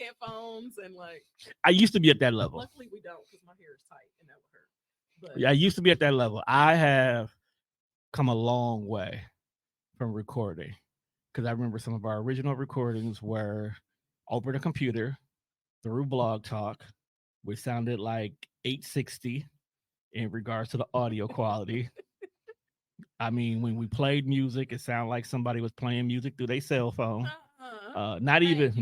headphones and like. I used to be at that level. Luckily, we don't because my hair is tight and that would hurt. But Yeah, I used to be at that level. I have come a long way from recording because I remember some of our original recordings were over the computer through Blog Talk, which sounded like 860 in regards to the audio quality. I mean, when we played music, it sounded like somebody was playing music through their cell phone. Not even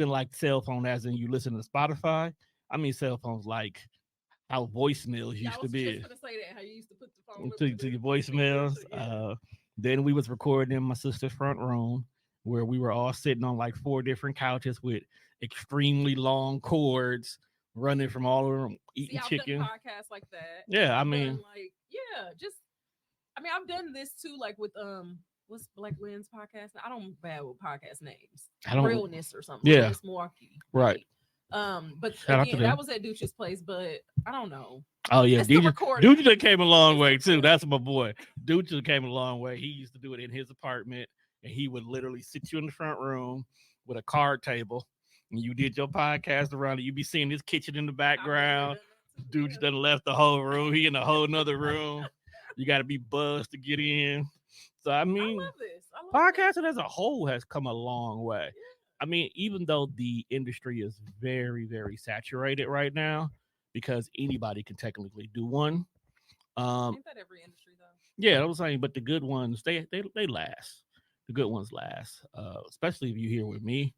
like cell phone as in you listen to Spotify. I mean cell phones like how voicemails used to be. I was just gonna say that how you used to put the phone to your voicemails. Then we was recording in my sister's front room where we were all sitting on like 4 different couches with extremely long cords running from all of them eating chicken. I've done podcasts like that. Yeah, I've mean, I've done this too, like with what's Black Lynn's podcast? I don't bad with podcast names. Realness or something. Yeah, Realness Milwaukee. Right. But again, that was at Dooch's place, but I don't know. Oh yeah, Dooch came a long way too. That's my boy. Dooch came a long way. He used to do it in his apartment, and he would literally sit you in the front room with a card table, and you did your podcast around it. You'd be seeing his kitchen in the background. Dooch done left the whole room. He in a whole nother room. You got to be buzzed to get in. So I mean, podcasting as a whole has come a long way. I mean, even though the industry is very, very saturated right now, because anybody can technically do one. Ain't that every industry though? Yeah, I was saying, but the good ones, they last. The good ones last. Especially if you're here with me.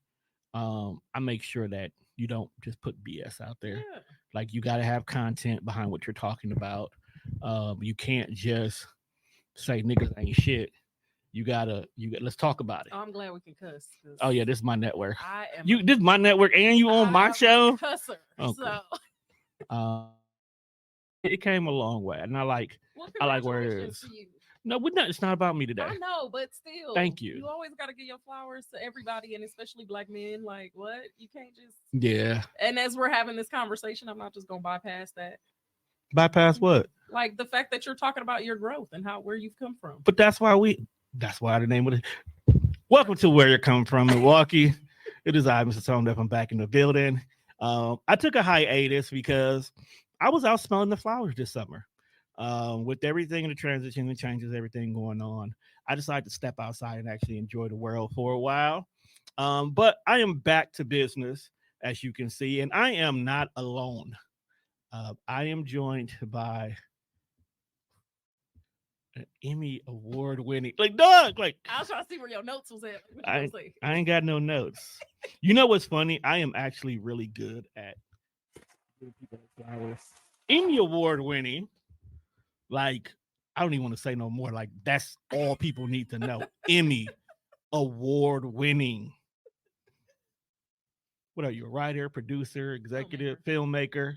I make sure that you don't just put BS out there. Yeah. Like you got to have content behind what you're talking about. You can't just say niggas ain't shit. Let's talk about it. Oh, I'm glad we can cuss. Oh yeah, this is my network. This is my network, and you on my show. Cusser. Okay. So. It came a long way, and I like where it is. No, it's not about me today. I know, but still, thank you. You always got to give your flowers to everybody, and especially Black men. Like, what? You can't just And as we're having this conversation, I'm not just gonna bypass that. Bypass what? Like the fact that you're talking about your growth and where you've come from. But that's why the name of it. Welcome to Where You're Coming From, Milwaukee. It is I, Mr. Tone Deaf. I'm back in the building. I took a hiatus because I was out smelling the flowers this summer. With everything in the transition and changes, everything going on, I decided to step outside and actually enjoy the world for a while. But I am back to business, as you can see, and I am not alone. I am joined by an Emmy award-winning, Doug. I was trying to see where your notes was at. I ain't got no notes. You know what's funny? I am actually really good at giving people flowers. Emmy award-winning. I don't even want to say no more. That's all people need to know. Emmy award-winning. What are you? A writer, producer, executive, filmmaker?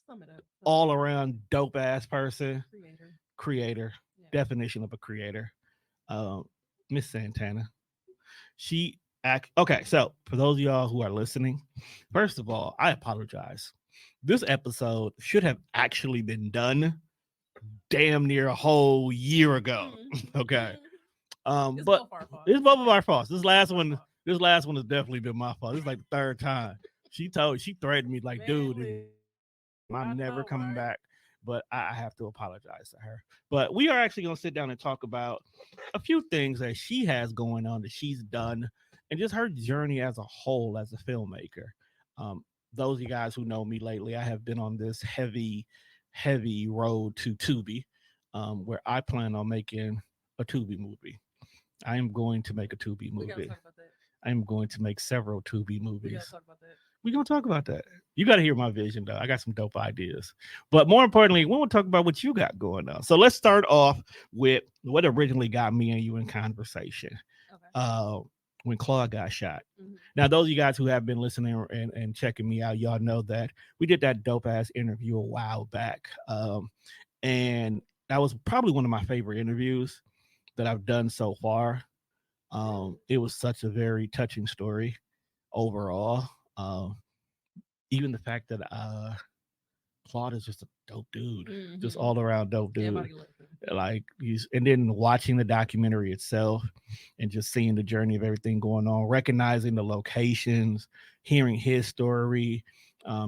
Sum it up. All around dope ass person. Creator. Yeah. Definition of a creator. Miss Santana. Okay, so for those of y'all who are listening, first of all, I apologize. This episode should have actually been done damn near a whole year ago. Okay. But it's both of our faults. This last one has definitely been my fault. This is like the third time. She threatened me dude, I'm never coming back. But I have to apologize to her. But we are actually going to sit down and talk about a few things that she has going on that she's done and just her journey as a whole as a filmmaker. Those of you guys who know me lately, I have been on this heavy road to Tubi, where I plan on making a Tubi movie. I am going to make a Tubi movie. I am going to make several Tubi movies. We're going to talk about that. You got to hear my vision, though. I got some dope ideas. But more importantly, we want to talk about what you got going on. So let's start off with what originally got me and you in conversation. Okay. When Claude got shot. Mm-hmm. Now, those of you guys who have been listening and checking me out, y'all know that we did that dope-ass interview a while back. And that was probably one of my favorite interviews that I've done so far. It was such a very touching story overall. Even the fact that Claude is just a dope dude, just Mm-hmm. all around dope dude. Everybody loves him. Like and then watching the documentary itself and just seeing the journey of everything going on, recognizing the locations, hearing his story,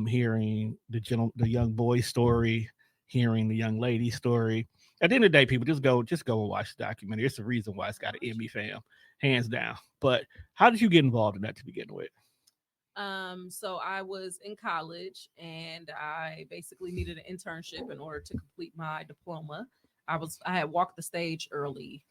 hearing the young boy's story, hearing the young lady's story. At the end of the day, people just go and watch the documentary. It's the reason why it's got an Emmy, fam, hands down. But how did you get involved in that to begin with? So I was in college and I basically needed an internship in order to complete my diploma. I had walked the stage early,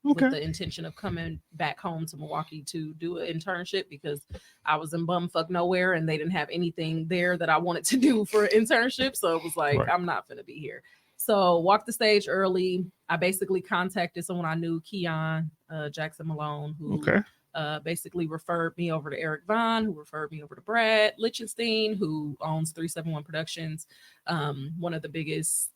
with the intention of coming back home to Milwaukee to do an internship because I was in bumfuck nowhere and they didn't have anything there that I wanted to do for an internship. So it was like, right. I'm not going to be here. So walked the stage early. I basically contacted someone I knew, Keon Jackson Malone, who basically referred me over to Eric Vaughn, who referred me over to Brad Lichtenstein, who owns 371 Productions, one of the biggest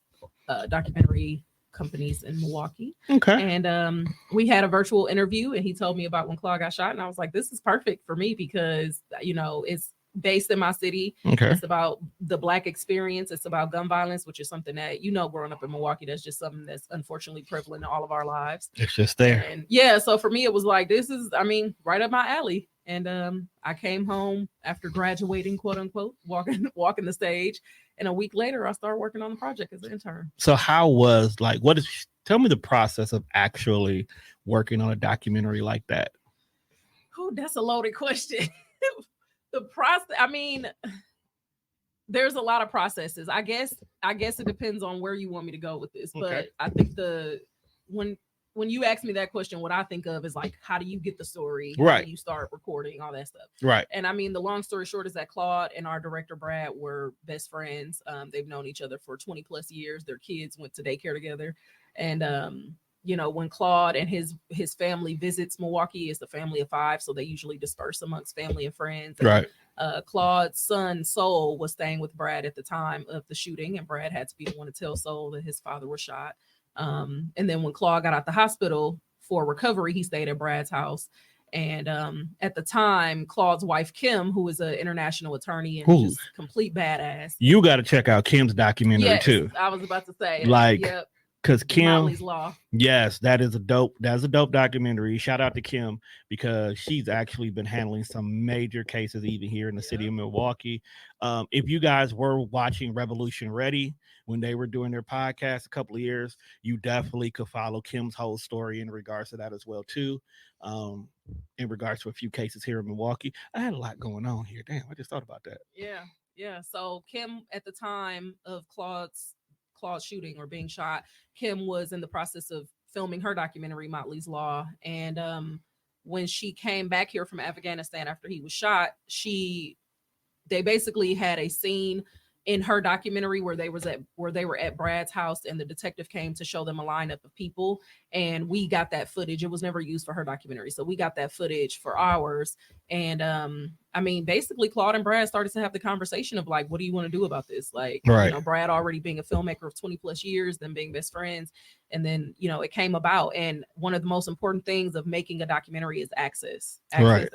documentary companies in Milwaukee. And we had a virtual interview and he told me about when Claude got shot. And I was like, this is perfect for me because, it's based in my city. It's about the Black experience. It's about gun violence, which is something that, growing up in Milwaukee, that's just something that's unfortunately prevalent in all of our lives. It's just there. And so for me, it was like, this is, right up my alley. And I came home after graduating, quote unquote, walking the stage. And a week later, I started working on the project as an intern. So tell me the process of actually working on a documentary like that? Oh, that's a loaded question. The process, there's a lot of processes. I guess it depends on where you want me to go with this. But I think when you ask me that question, what I think of is like, how do you get the story? How do you start recording, all that stuff? Right. And the long story short is that Claude and our director, Brad, were best friends. They've known each other for 20 plus years. Their kids went to daycare together. And, when Claude and his family visits Milwaukee, it's a family of 5. So they usually disperse amongst family and friends. And, right. Claude's son, Soul, was staying with Brad at the time of the shooting. And Brad had to be the one to tell Soul that his father was shot. And then when Claude got out the hospital for recovery, he stayed at Brad's house. And at the time, Claude's wife, Kim, who is an international attorney and just complete badass. You got to check out Kim's documentary too. I was about to say, because Kim, Motley's Law. Yes, that's a dope documentary. Shout out to Kim because she's actually been handling some major cases even here in the city of Milwaukee. If you guys were watching Revolution Ready when they were doing their podcast a couple of years, you definitely could follow Kim's whole story in regards to that as well too. In regards to a few cases here in Milwaukee, I had a lot going on here. Damn, I just thought about that. Yeah. So Kim, at the time of Claude's shooting or being shot, Kim was in the process of filming her documentary, Motley's Law. And when she came back here from Afghanistan after he was shot, they basically had a scene in her documentary where they were at Brad's house and the detective came to show them a lineup of people. And we got that footage. It was never used for her documentary. So we got that footage for ours. And basically Claude and Brad started to have the conversation of like, what do you want to do about this? Like, Brad already being a filmmaker of 20 plus years, then being best friends. And then, it came about. And one of the most important things of making a documentary is access. And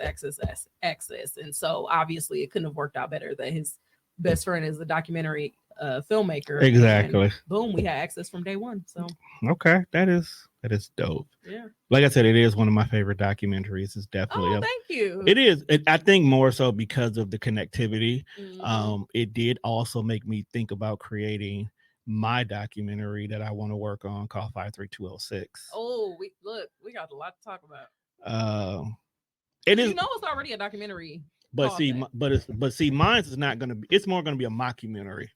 so obviously it couldn't have worked out better that his best friend is a documentary filmmaker. Exactly. And boom, we had access from day one. So that is dope. Yeah. Like I said, it is one of my favorite documentaries. It's definitely. Thank you. It is. I think more so because of the connectivity. Mm-hmm. It did also make me think about creating my documentary that I want to work on called 53206. Oh, we got a lot to talk about. It is. It's already a documentary. But see, mine is not going to be. It's more going to be a mockumentary,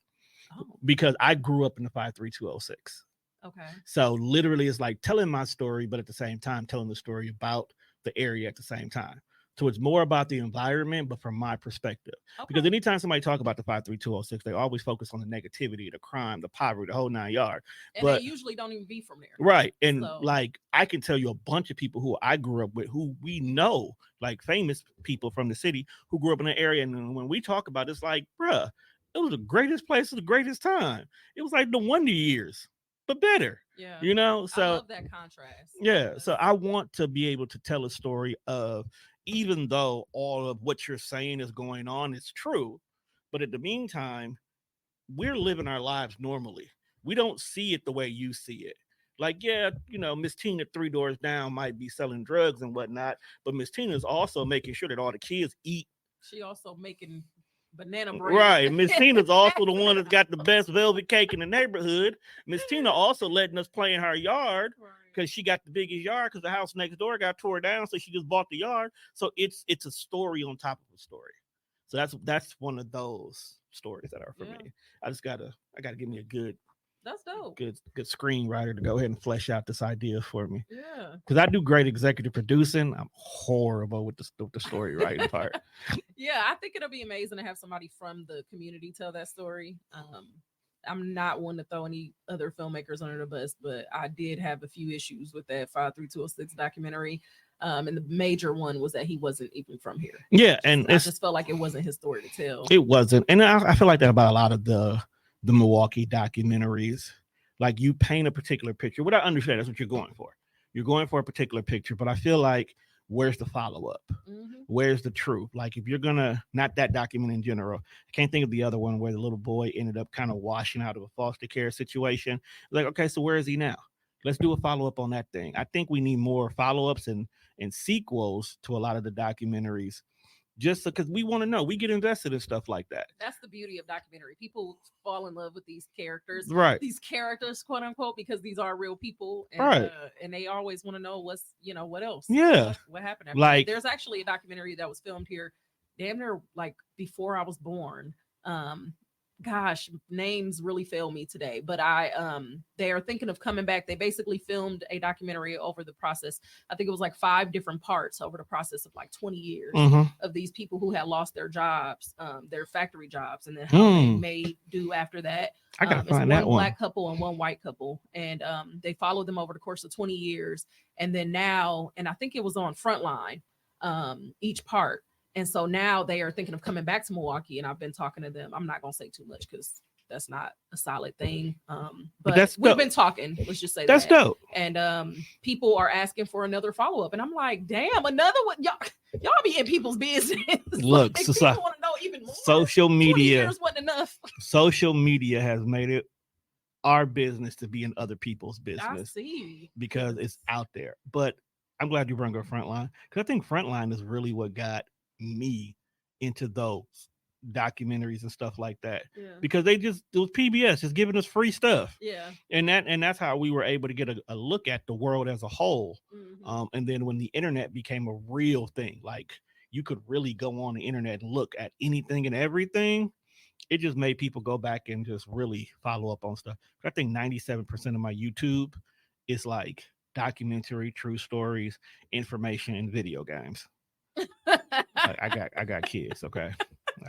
because I grew up in the 53206. Okay. So literally, it's like telling my story, but at the same time, telling the story about the area at the same time. So it's more about the environment, but from my perspective. Okay. Because anytime somebody talk about the 53206, they always focus on the negativity, the crime, the poverty, the whole 9 yards. And they usually don't even be from there. Right. And like, I can tell you a bunch of people who I grew up with, who we know, like famous people from the city who grew up in the area. And when we talk about it, it's like, bruh, it was the greatest place of the greatest time. It was like the Wonder Years, but better. Yeah. So I love that contrast. Yeah. So I want to be able to tell a story of, even though all of what you're saying is going on is true, but at the meantime, we're living our lives normally. We don't see it the way you see it. Like, yeah, Miss Tina 3 doors down might be selling drugs and whatnot, but Miss Tina is also making sure that all the kids eat. She also making banana bread. Right. Miss Tina's also the one that's got the best velvet cake in the neighborhood. Miss Tina also letting us play in her yard because she got the biggest yard because the house next door got tore down, so she just bought the yard. So it's a story on top of a story. So that's one of those stories that are for me. I gotta give me a good. That's dope. Good screenwriter to go ahead and flesh out this idea for me. Yeah. Because I do great executive producing. I'm horrible with the story writing part. Yeah, I think it'll be amazing to have somebody from the community tell that story. I'm not one to throw any other filmmakers under the bus, but I did have a few issues with that 53206 documentary. And the major one was that he wasn't even from here. Yeah, and I just felt like it wasn't his story to tell. It wasn't. And I feel like that about a lot of the Milwaukee documentaries. Like, you paint a particular picture, what I understand, that's what you're going for. You're going for a particular picture, but I feel like, where's the follow-up? Mm-hmm. Where's the truth? Like, if you're gonna, not that document in general, I can't think of the other one where the little boy ended up kind of washing out of a foster care situation. Like, okay, so where is he now? Let's do a follow-up on that thing. I think we need more follow-ups and sequels to a lot of the documentaries, just because we want to know. We get invested in stuff like that. That's the beauty of documentary. People fall in love with these characters, right? These characters, quote unquote, because these are real people, and, right? And they always want to know what else. Yeah, what happened after like that. There's actually a documentary that was filmed here, damn near like before I was born. Gosh, names really fail me today, but they are thinking of coming back. They basically filmed a documentary over the process. I think it was like 5 different parts over the process of like 20 years of these people who had lost their jobs, their factory jobs, and then how they made do after that. I gotta find that one. One black couple and one white couple, and they followed them over the course of 20 years, and then now, and I think it was on Frontline, each part. And so now they are thinking of coming back to Milwaukee, and I've been talking to them. I'm not going to say too much because that's not a solid thing. But we've been talking. Let's just say that's dope. And people are asking for another follow-up. And I'm like, damn, another one. Y'all be in people's business. Look, like, people want to know even more. Social media. 20 years wasn't enough. Social media has made it our business to be in other people's business. I see. Because it's out there. But I'm glad you brought up Frontline, because I think Frontline is really what got me into those documentaries and stuff like that, because it was PBS just giving us free stuff, and that's how we were able to get a look at the world as a whole. And then when the internet became a real thing, like you could really go on the internet and look at anything and everything, it just made people go back and just really follow up on stuff. I think 97% of my YouTube is like documentary, true stories, information, and video games. I got kids, okay?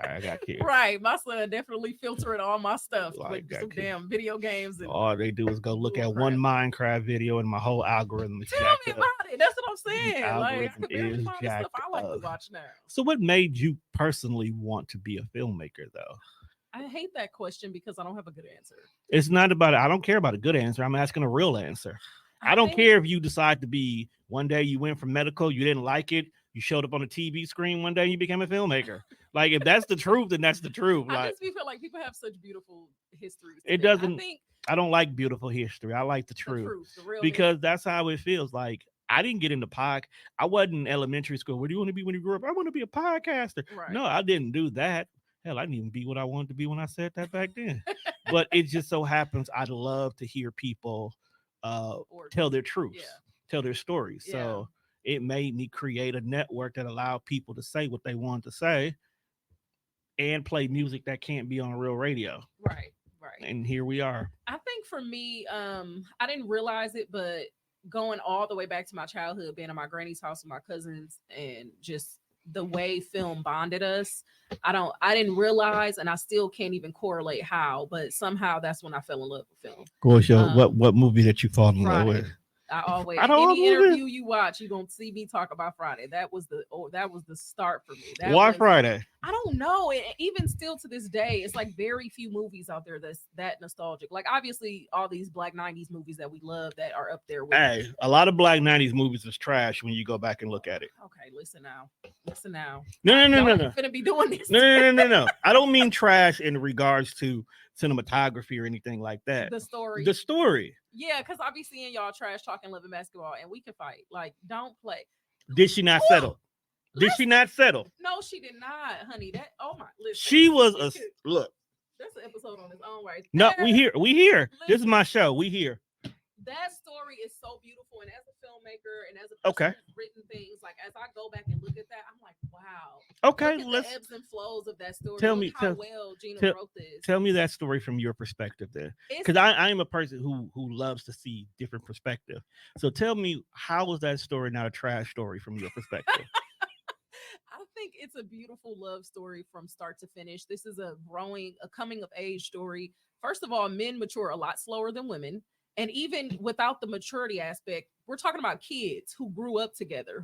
I got kids. Right. My son definitely filtering all my stuff with some damn video games. And all they do is go look at one Minecraft video and my whole algorithm is Tell me about it. That's what I'm saying. Like, I could barely find the stuff I like to watch now. So what made you personally want to be a filmmaker, though? I hate that question because I don't have a good answer. It's not about it. I don't care about a good answer. I'm asking a real answer. I don't care if you decide to be, one day you went from medical, you didn't like it, you showed up on a TV screen one day, you became a filmmaker. Like, if that's the truth, then that's the truth. I just feel like people have such beautiful histories. It doesn't. I don't like beautiful history. I like the truth, the real because that's how it feels. Like, I didn't get into I wasn't in elementary school. What do you want to be when you grow up? I want to be a podcaster. Right. No, I didn't do that. Hell, I didn't even be what I wanted to be when I said that back then. But it just so happens I love to hear people tell their truths, tell their stories. So it made me create a network that allowed people to say what they want to say and play music that can't be on real radio. Right. And here we are. I think for me, I didn't realize it, but going all the way back to my childhood, being at my granny's house with my cousins, and just the way film bonded us, I didn't realize, and I still can't even correlate how, but somehow that's when I fell in love with film. What's your what movie that you fall in love with? Any interview you watch, you're gonna see me talk about Friday. That was the start for me. Why Friday? I don't know. Even still to this day, it's like very few movies out there that's that nostalgic. Like obviously all these Black 90s movies that we love that are up there with. Hey, a lot of Black 90s movies is trash when you go back and look at it. Okay, listen now. Listen now. No. Y'all ain't finna be doing this. No. I don't mean trash in regards to cinematography or anything like that. The story. The story. Yeah, because I be seeing y'all trash talking Love and Basketball, and we can fight. Like, don't play. Did she not settle? Did she not settle? No, she did not, honey. That listen. She was look. That's an episode on its own right there. No, we here. Listen, this is my show. We here. That story is so beautiful, and as a filmmaker and as a person who's written things, like as I go back and look at that, I'm like, wow. Okay, look at the ebbs and flows of that story. Tell me how well Gina wrote this. Tell me that story from your perspective, then, because I am a person who loves to see different perspective. So tell me, how was that story not a trash story from your perspective? I think it's a beautiful love story from start to finish. This is a coming of age story. First of all, men mature a lot slower than women. And even without the maturity aspect, we're talking about kids who grew up together,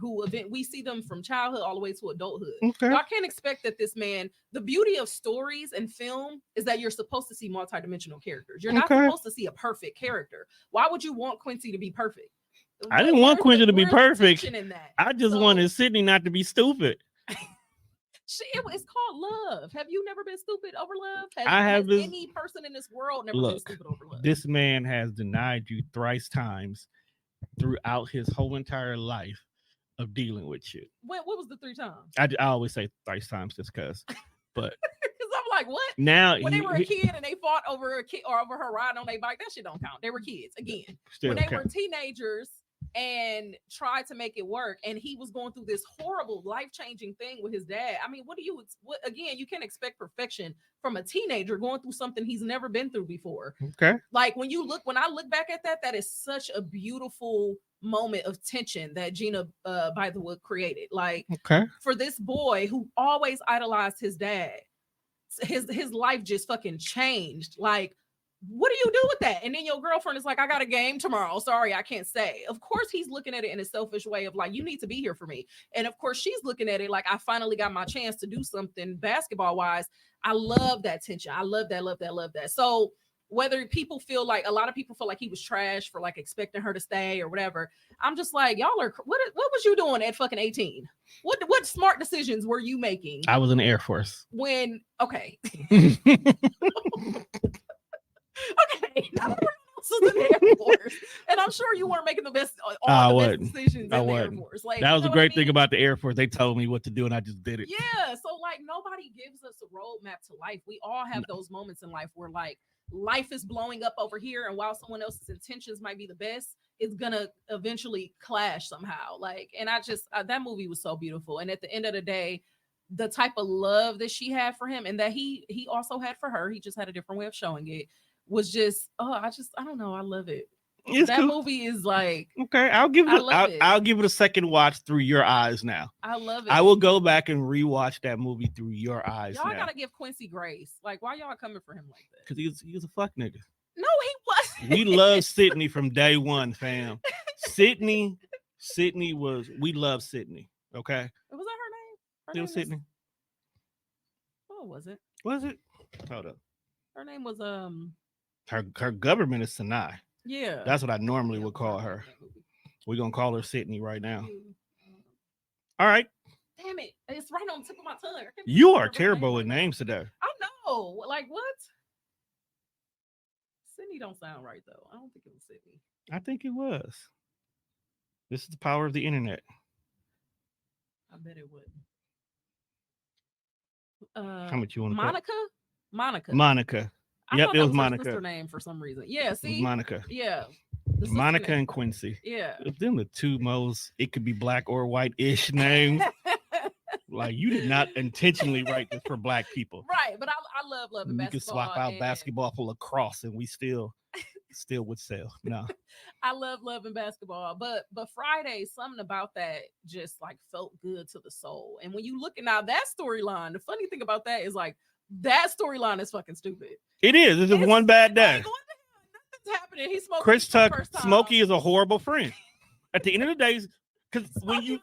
we see them from childhood all the way to adulthood. Okay. Y'all can't expect that this man, the beauty of stories and film is that you're supposed to see multidimensional characters. You're not supposed to see a perfect character. Why would you want Quincy to be perfect? I didn't want Quincy to be perfect. I just wanted Sydney not to be stupid. It's called love. Have you never been stupid over love? Has any person in this world never been stupid over love? This man has denied you thrice times throughout his whole entire life of dealing with you. What was the 3 times? I always say thrice times just because. But because I'm like, what? Now when they were a kid and they fought over a kid or over her riding on their bike, that shit don't count. They were kids again. When they were teenagers and tried to make it work, and he was going through this horrible life-changing thing with his dad. I mean, again, you can't expect perfection from a teenager going through something he's never been through before. Okay. Like when I look back at that is such a beautiful moment of tension that Gina Bythewood created. Like for this boy who always idolized his dad, his life just fucking changed. Like, what do you do with that? And then your girlfriend is like, I got a game tomorrow. Sorry, I can't stay. Of course, he's looking at it in a selfish way of like, you need to be here for me. And of course, she's looking at it like, I finally got my chance to do something basketball wise. I love that tension. I love that. So whether a lot of people feel like he was trash for like expecting her to stay or whatever, I'm just like, y'all are, what was you doing at fucking 18? What smart decisions were you making? I was in the Air Force. Okay. Okay, in the Air Force, and I'm sure you weren't making the best decisions in the Air Force. Like, that was the great thing about the Air Force. They told me what to do, and I just did it. Yeah, so like nobody gives us a roadmap to life. We all have those moments in life where like life is blowing up over here, and while someone else's intentions might be the best, it's gonna eventually clash somehow. Like, and I just that movie was so beautiful, and at the end of the day, the type of love that she had for him, and that he also had for her, he just had a different way of showing it. Was just I don't know, I love it. That movie is like okay. I'll give it a second watch through your eyes now. I love it. I will go back and rewatch that movie through your eyes. Y'all gotta give Quincy grace. Like, why y'all coming for him like that? Because he was a fuck nigga. No, he wasn't. We love Sydney from day one, fam. Sydney was. We love Sydney. Okay. Was that her name? It was Sydney. What was it? Was it? Hold up. Her name was Her government is Sinai. Yeah. That's what I normally would call her. We're going to call her Sydney right now. All right. Damn it. It's right on the tip of my tongue. You are terrible with names today. I know. Like, what? Sydney don't sound right, though. I don't think it was Sydney. I think it was. This is the power of the internet. I bet it would. How much you want to Monica. Yep, it was Monica. Her name for some reason. Yeah, see, Monica. Yeah, Monica and Quincy. Yeah, them the two most. It could be black or white-ish names. Like, you did not intentionally write this for black people, right? But I love basketball. You could swap out basketball for lacrosse, and we still would sell. No, I love and basketball, but Friday, something about that just like felt good to the soul. And when you look at now that storyline, the funny thing about that is like, that storyline is fucking stupid. It is. It's just one bad day. Like, nothing's happening. He's smoking. Chris Tuck, Smokey is a horrible friend. At the end of the day, because when you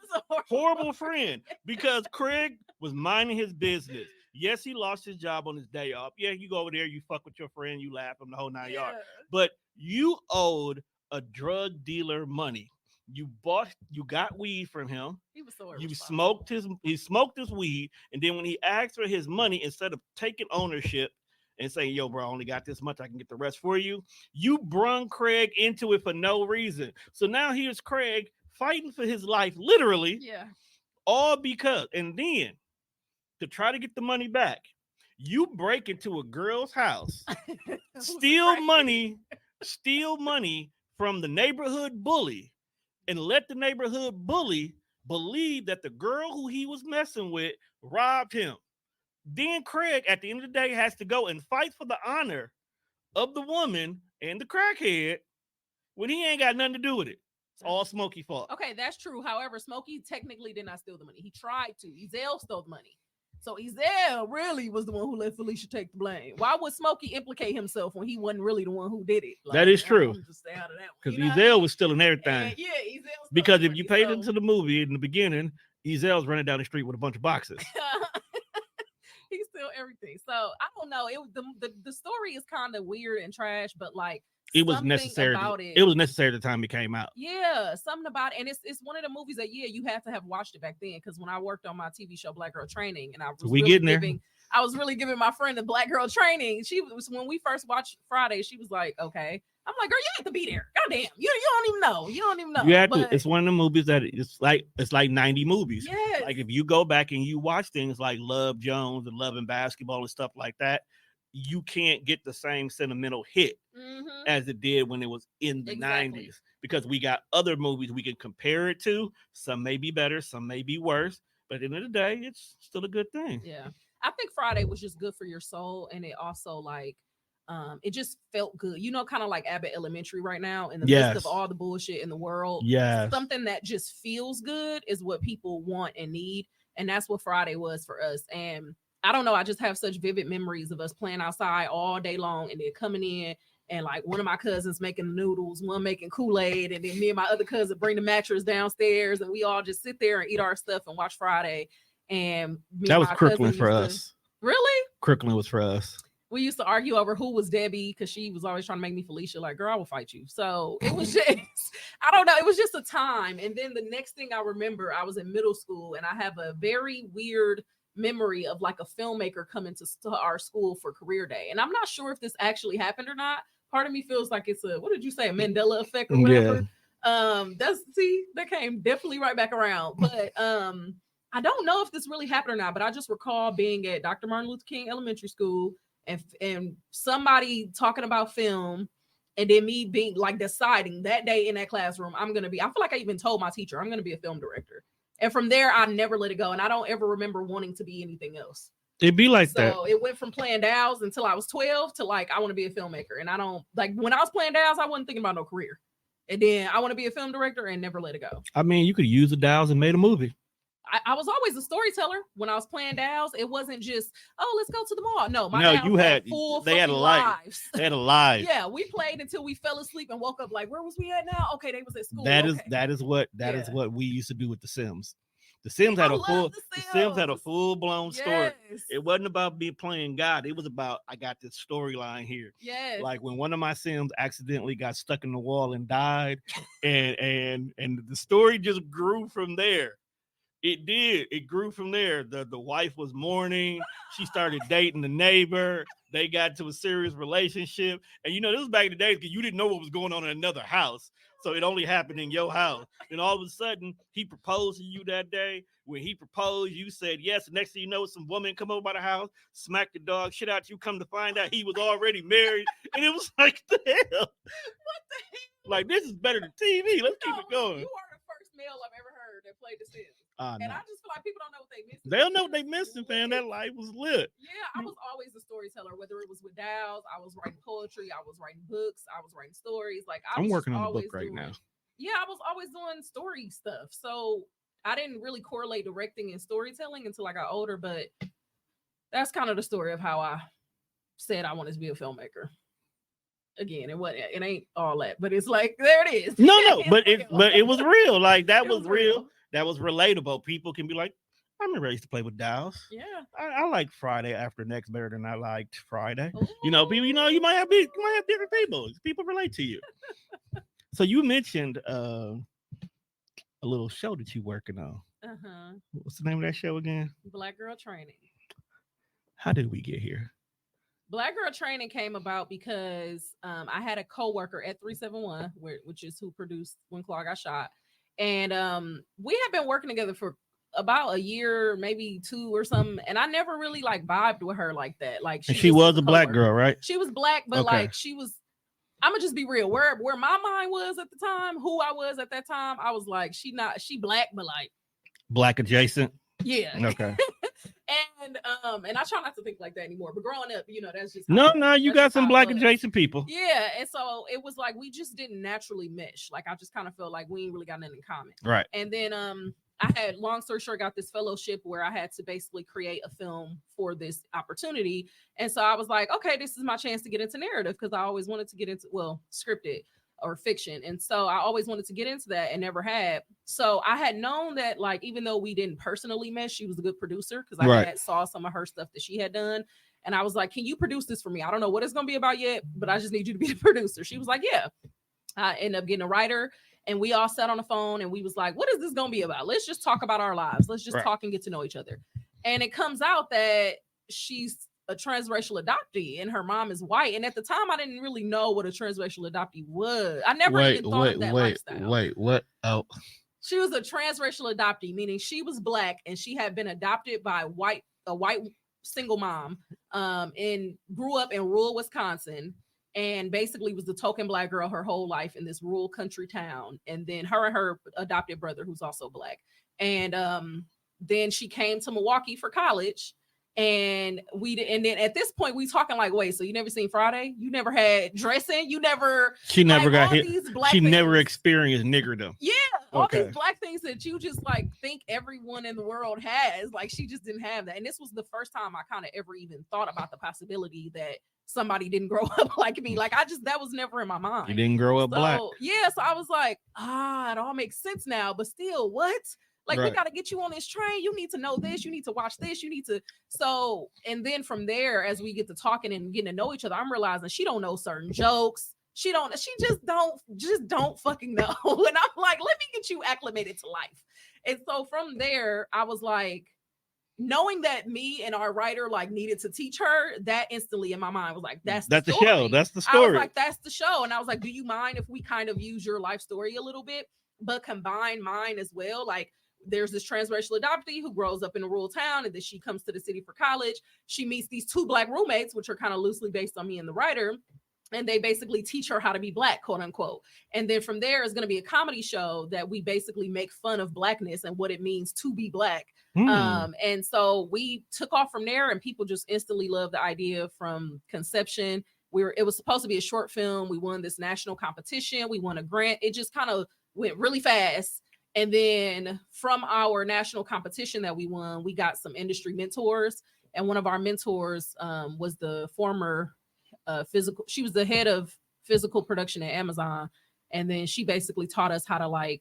horrible friend, because Craig was minding his business. Yes, he lost his job on his day off. Yeah, you go over there, you fuck with your friend, you laugh him the whole 9 yards. But you owed a drug dealer money. You got weed from him. He was so he irresponsible. smoked his weed, and then when he asked for his money, instead of taking ownership and saying, yo, bro, I only got this much, I can get the rest for you, you brung Craig into it for no reason. So now here's Craig fighting for his life, literally. Yeah. All because, and then to try to get the money back, you break into a girl's house, steal money from the neighborhood bully, and let the neighborhood bully believe that the girl who he was messing with robbed him. Then Craig, at the end of the day, has to go and fight for the honor of the woman and the crackhead when he ain't got nothing to do with it. It's all Smokey's fault. Okay, that's true. However, Smokey technically did not steal the money. He tried to. Ezell stole the money. So Ezell really was the one who let Felicia take the blame. Why would Smokey implicate himself when he wasn't really the one who did it? That is true. Just stay out of that because Ezell was stealing everything. And Ezell. Because if you paid into the movie in the beginning, Ezell's running down the street with a bunch of boxes. He steal everything. So I don't know. The story is kind of weird and trash, but like it was necessary. It was necessary at the time it came out. Yeah, something about it. And it's one of the movies that you have to have watched it back then. Because when I worked on my TV show Black Girl Training, and I was really giving my friend the Black Girl Training. She was, when we first watched Friday, she was like, okay. I'm like, girl, you have to be there. Goddamn, you don't even know. You don't even know. You have to. It's one of the movies that it's like 90 movies. Yes. Like if you go back and you watch things like Love Jones and Love and Basketball and stuff like that, you can't get the same sentimental hit as it did when it was in the 90s, because we got other movies we can compare it to. Some may be better, some may be worse, but at the end of the day, it's still a good thing. Yeah, I think Friday was just good for your soul, and it also like it just felt good, kind of like Abbott Elementary right now in the midst of all the bullshit in the world. Something that just feels good is what people want and need, and that's what Friday was for us. And I don't know, I just have such vivid memories of us playing outside all day long, and then coming in and like one of my cousins making noodles, one making Kool-Aid, and then me and my other cousin bring the mattress downstairs, and we all just sit there and eat our stuff and watch Friday. And that was Crooklyn for us. Really? Crooklyn was for us. We used to argue over who was Debbie, because she was always trying to make me Felicia. Like, girl, I will fight you. So it was just, I don't know. It was just a time. And then the next thing I remember, I was in middle school, and I have a very weird memory of like a filmmaker coming to our school for career day. And I'm not sure if this actually happened or not. Part of me feels like it's a, what did you say, a Mandela effect or whatever. Yeah. That came definitely right back around. But I don't know if this really happened or not, but I just recall being at Dr. Martin Luther King Elementary School and somebody talking about film, and then me being like deciding that day in that classroom, I feel like I even told my teacher I'm gonna be a film director. And from there, I never let it go. And I don't ever remember wanting to be anything else. It'd be like that. So it went from playing dolls until I was 12 to like, I want to be a filmmaker. And I don't, like, when I was playing dolls, I wasn't thinking about no career. And then I want to be a film director and never let it go. I mean, you could use the dolls and made a movie. I was always a storyteller when I was playing dolls. It wasn't just, oh, let's go to the mall. No, they had a lives. They had a life. Yeah, we played until we fell asleep and woke up like, where was we at now? Okay, they was at school. That is what we used to do with The Sims. The Sims had a full-blown story. It wasn't about me playing God. It was about, I got this storyline here. Yes. Like when one of my Sims accidentally got stuck in the wall and died, and the story just grew from there. It did. It grew from there. The wife was mourning. She started dating the neighbor. They got to a serious relationship. And this was back in the days because you didn't know what was going on in another house. So it only happened in your house. And all of a sudden, he proposed to you that day. When he proposed, you said yes. The next thing you know, some woman come over by the house, smack the dog shit out you. Come to find out he was already married. And it was like, the hell? What the hell? Like, this is better than TV. Let's keep it going. You are the first male I've ever heard that played The Sims. And no. I just feel like people don't know what they missed. They don't know what they missed, fam. That life was lit. Yeah, I was always a storyteller, whether it was with dolls, I was writing poetry, I was writing books, I was writing stories. Like I'm working on a book right now. Yeah, I was always doing story stuff. So I didn't really correlate directing and storytelling until I got older, but that's kind of the story of how I said I wanted to be a filmmaker. Again, it ain't all that, but it's like there it is. No, but it was real. Like that was real. That was relatable. People can be like, I remember I used to play with Dallas. Yeah. I like Friday After Next better than I liked Friday. Ooh. You know, people. You know, you might have different people. People relate to you. So you mentioned a little show that you working on. What's the name of that show again? Black Girl Training. How did we get here? Black Girl Training came about because I had a coworker at 371, which is who produced When Claw Got Shot, and we had been working together for about a year, maybe 2 or something, and I never really like vibed with her like that. Like she was a black girl, right? She was black, but Okay. like she was. I'm gonna just be real. Where my mind was at the time, who I was at that time, I was like, she black, but like black adjacent. Yeah. Okay. And I try not to think like that anymore. But growing up, you know, that's just you got some black adjacent people. Yeah, and so it was like we just didn't naturally mesh. Like I just kind of felt like we ain't really got nothing in common. Right. And then I had, long story short, got this fellowship where I had to basically create a film for this opportunity. And so I was like, okay, this is my chance to get into narrative, because I always wanted to get into, scripted or fiction. And so I always wanted to get into that and never had. So I had known that, like, even though we didn't personally mesh, she was a good producer, because I had saw some of her stuff that she had done. And I was like, can you produce this for me? I don't know what it's going to be about yet, but I just need you to be the producer. She was like, yeah. I ended up getting a writer, and we all sat on the phone and we was like, what is this going to be about? Let's just talk about our lives. Let's just talk and get to know each other. And it comes out that she's a transracial adoptee and her mom is white. And at the time, I didn't really know what a transracial adoptee was. I never even thought of that lifestyle. What? Oh. She was a transracial adoptee, meaning she was black and she had been adopted by a white single mom, and grew up in rural Wisconsin, and basically was the token black girl her whole life in this rural country town. And then her and her adopted brother, who's also black. And then she came to Milwaukee for college. And then at this point we talking like, wait, so you never seen Friday? You never had dressing? She never got hit. She never experienced niggerdom. Yeah, all these black things that you just like think everyone in the world has. Like, she just didn't have that. And this was the first time I kind of ever even thought about the possibility that somebody didn't grow up like me. Like, that was never in my mind. You didn't grow up black. Yeah, so I was like, it all makes sense now. But still, what? Like, we got to get you on this train. You need to know this. You need to watch this. You need to. So, and then from there, as we get to talking and getting to know each other, I'm realizing she don't know certain jokes. She just don't fucking know. And I'm like, let me get you acclimated to life. And so from there, I was like, knowing that me and our writer like needed to teach her, that instantly in my mind was like, that's the show. That's the story. I was like, that's the show. And I was like, do you mind if we kind of use your life story a little bit, but combine mine as well? Like, there's this transracial adoptee who grows up in a rural town, and then she comes to the city for college. She meets these 2 black roommates, which are kind of loosely based on me and the writer. And they basically teach her how to be black, quote unquote. And then from there is going to be a comedy show that we basically make fun of blackness and what it means to be black. And so we took off from there, and people just instantly loved the idea from conception. It was supposed to be a short film. We won this national competition. We won a grant. It just kind of went really fast. And then from our national competition that we won, we got some industry mentors. And one of our mentors was the former she was the head of physical production at Amazon. And then she basically taught us how to,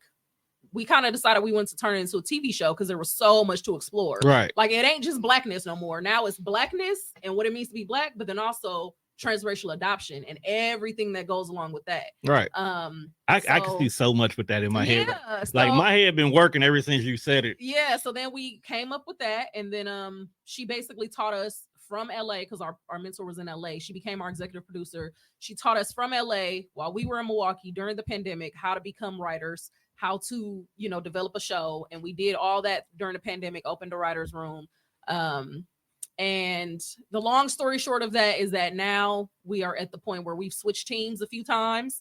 we kind of decided we wanted to turn it into a TV show because there was so much to explore. Right. Like, it ain't just blackness no more. Now it's blackness and what it means to be black, but then also transracial adoption and everything that goes along with that. Right. I can see so much with that in my head. Like, my head been working ever since you said it. Yeah. So then we came up with that. And then she basically taught us from LA, because our mentor was in LA. She became our executive producer. She taught us from LA while we were in Milwaukee during the pandemic, how to become writers, how to, develop a show. And we did all that during the pandemic, opened a writer's room. And the long story short of that is that now we are at the point where we've switched teams a few times.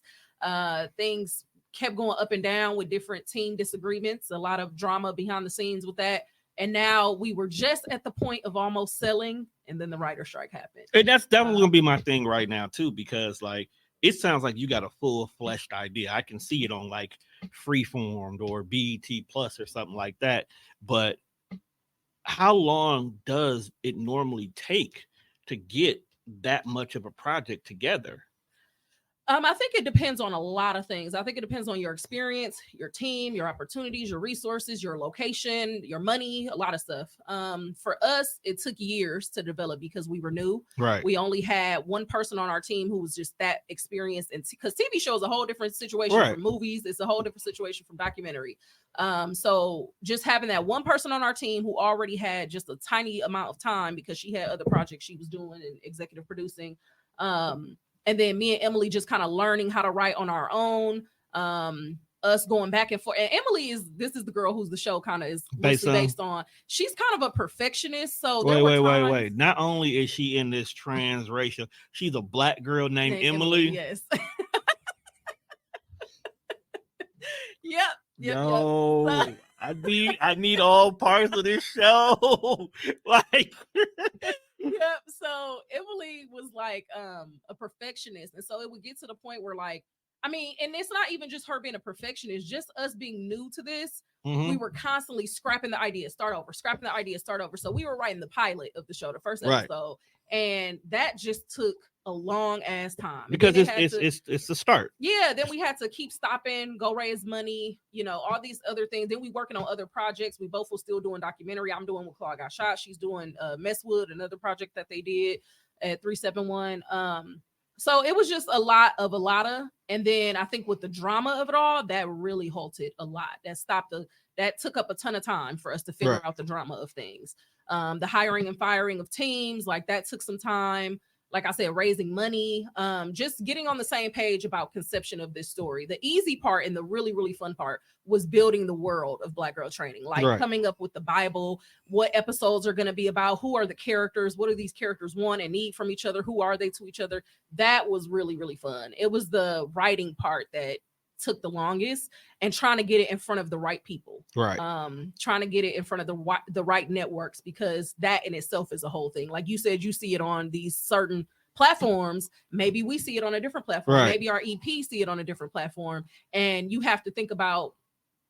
Things kept going up and down with different team disagreements, a lot of drama behind the scenes with that. And now we were just at the point of almost selling, and then the writer strike happened. And that's definitely gonna be my thing right now too, because it sounds like you got a full-fleshed idea. I can see it on Freeformed or BET Plus or something like that. But how long does it normally take to get that much of a project together? I think it depends on a lot of things. I think it depends on your experience, your team, your opportunities, your resources, your location, your money, a lot of stuff. For us, it took years to develop because we were new. Right. We only had one person on our team who was just that experienced, and because TV shows a whole different situation Right. from movies, it's a whole different situation from documentary. So just having that one person on our team who already had just a tiny amount of time because she had other projects she was doing and executive producing. And then me and Emily just kind of learning how to write on our own. Us going back and forth. And Emily is the girl who's the show kind of is mostly based on. She's kind of a perfectionist. So wait. Not only is she in this transracial, she's a black girl named Emily. Yes. Yep. Yo, yep. I need all parts of this show. Like yep. So Emily was like a perfectionist. And so it would get to the point where like, I mean, and it's not even just her being a perfectionist, just us being new to this. Mm-hmm. We were constantly scrapping the idea, start over. So we were writing the pilot of the show, the first episode. Right. And that just took a long ass time because it's the start. Yeah, then we had to keep stopping, go raise money, all these other things. Then we working on other projects. We both were still doing documentary. I'm doing When Claude Got Shot. She's doing Messwood, another project that they did at 371. So it was just a lot of. And then I think with the drama of it all, that really halted a lot. That took up a ton of time for us to figure out the drama of things. The hiring and firing of teams, like that took some time. Like I said, raising money, just getting on the same page about conception of this story. The easy part and the really, really fun part was building the world of Black Girl Training, like coming up with the Bible, what episodes are going to be about, who are the characters, what do these characters want and need from each other, who are they to each other. That was really, really fun. It was the writing part that took the longest, and trying to get it in front of the right people, trying to get it in front of the right networks, because that in itself is a whole thing. Like you said, you see it on these certain platforms, maybe we see it on a different platform, maybe our EP see it on a different platform, and you have to think about,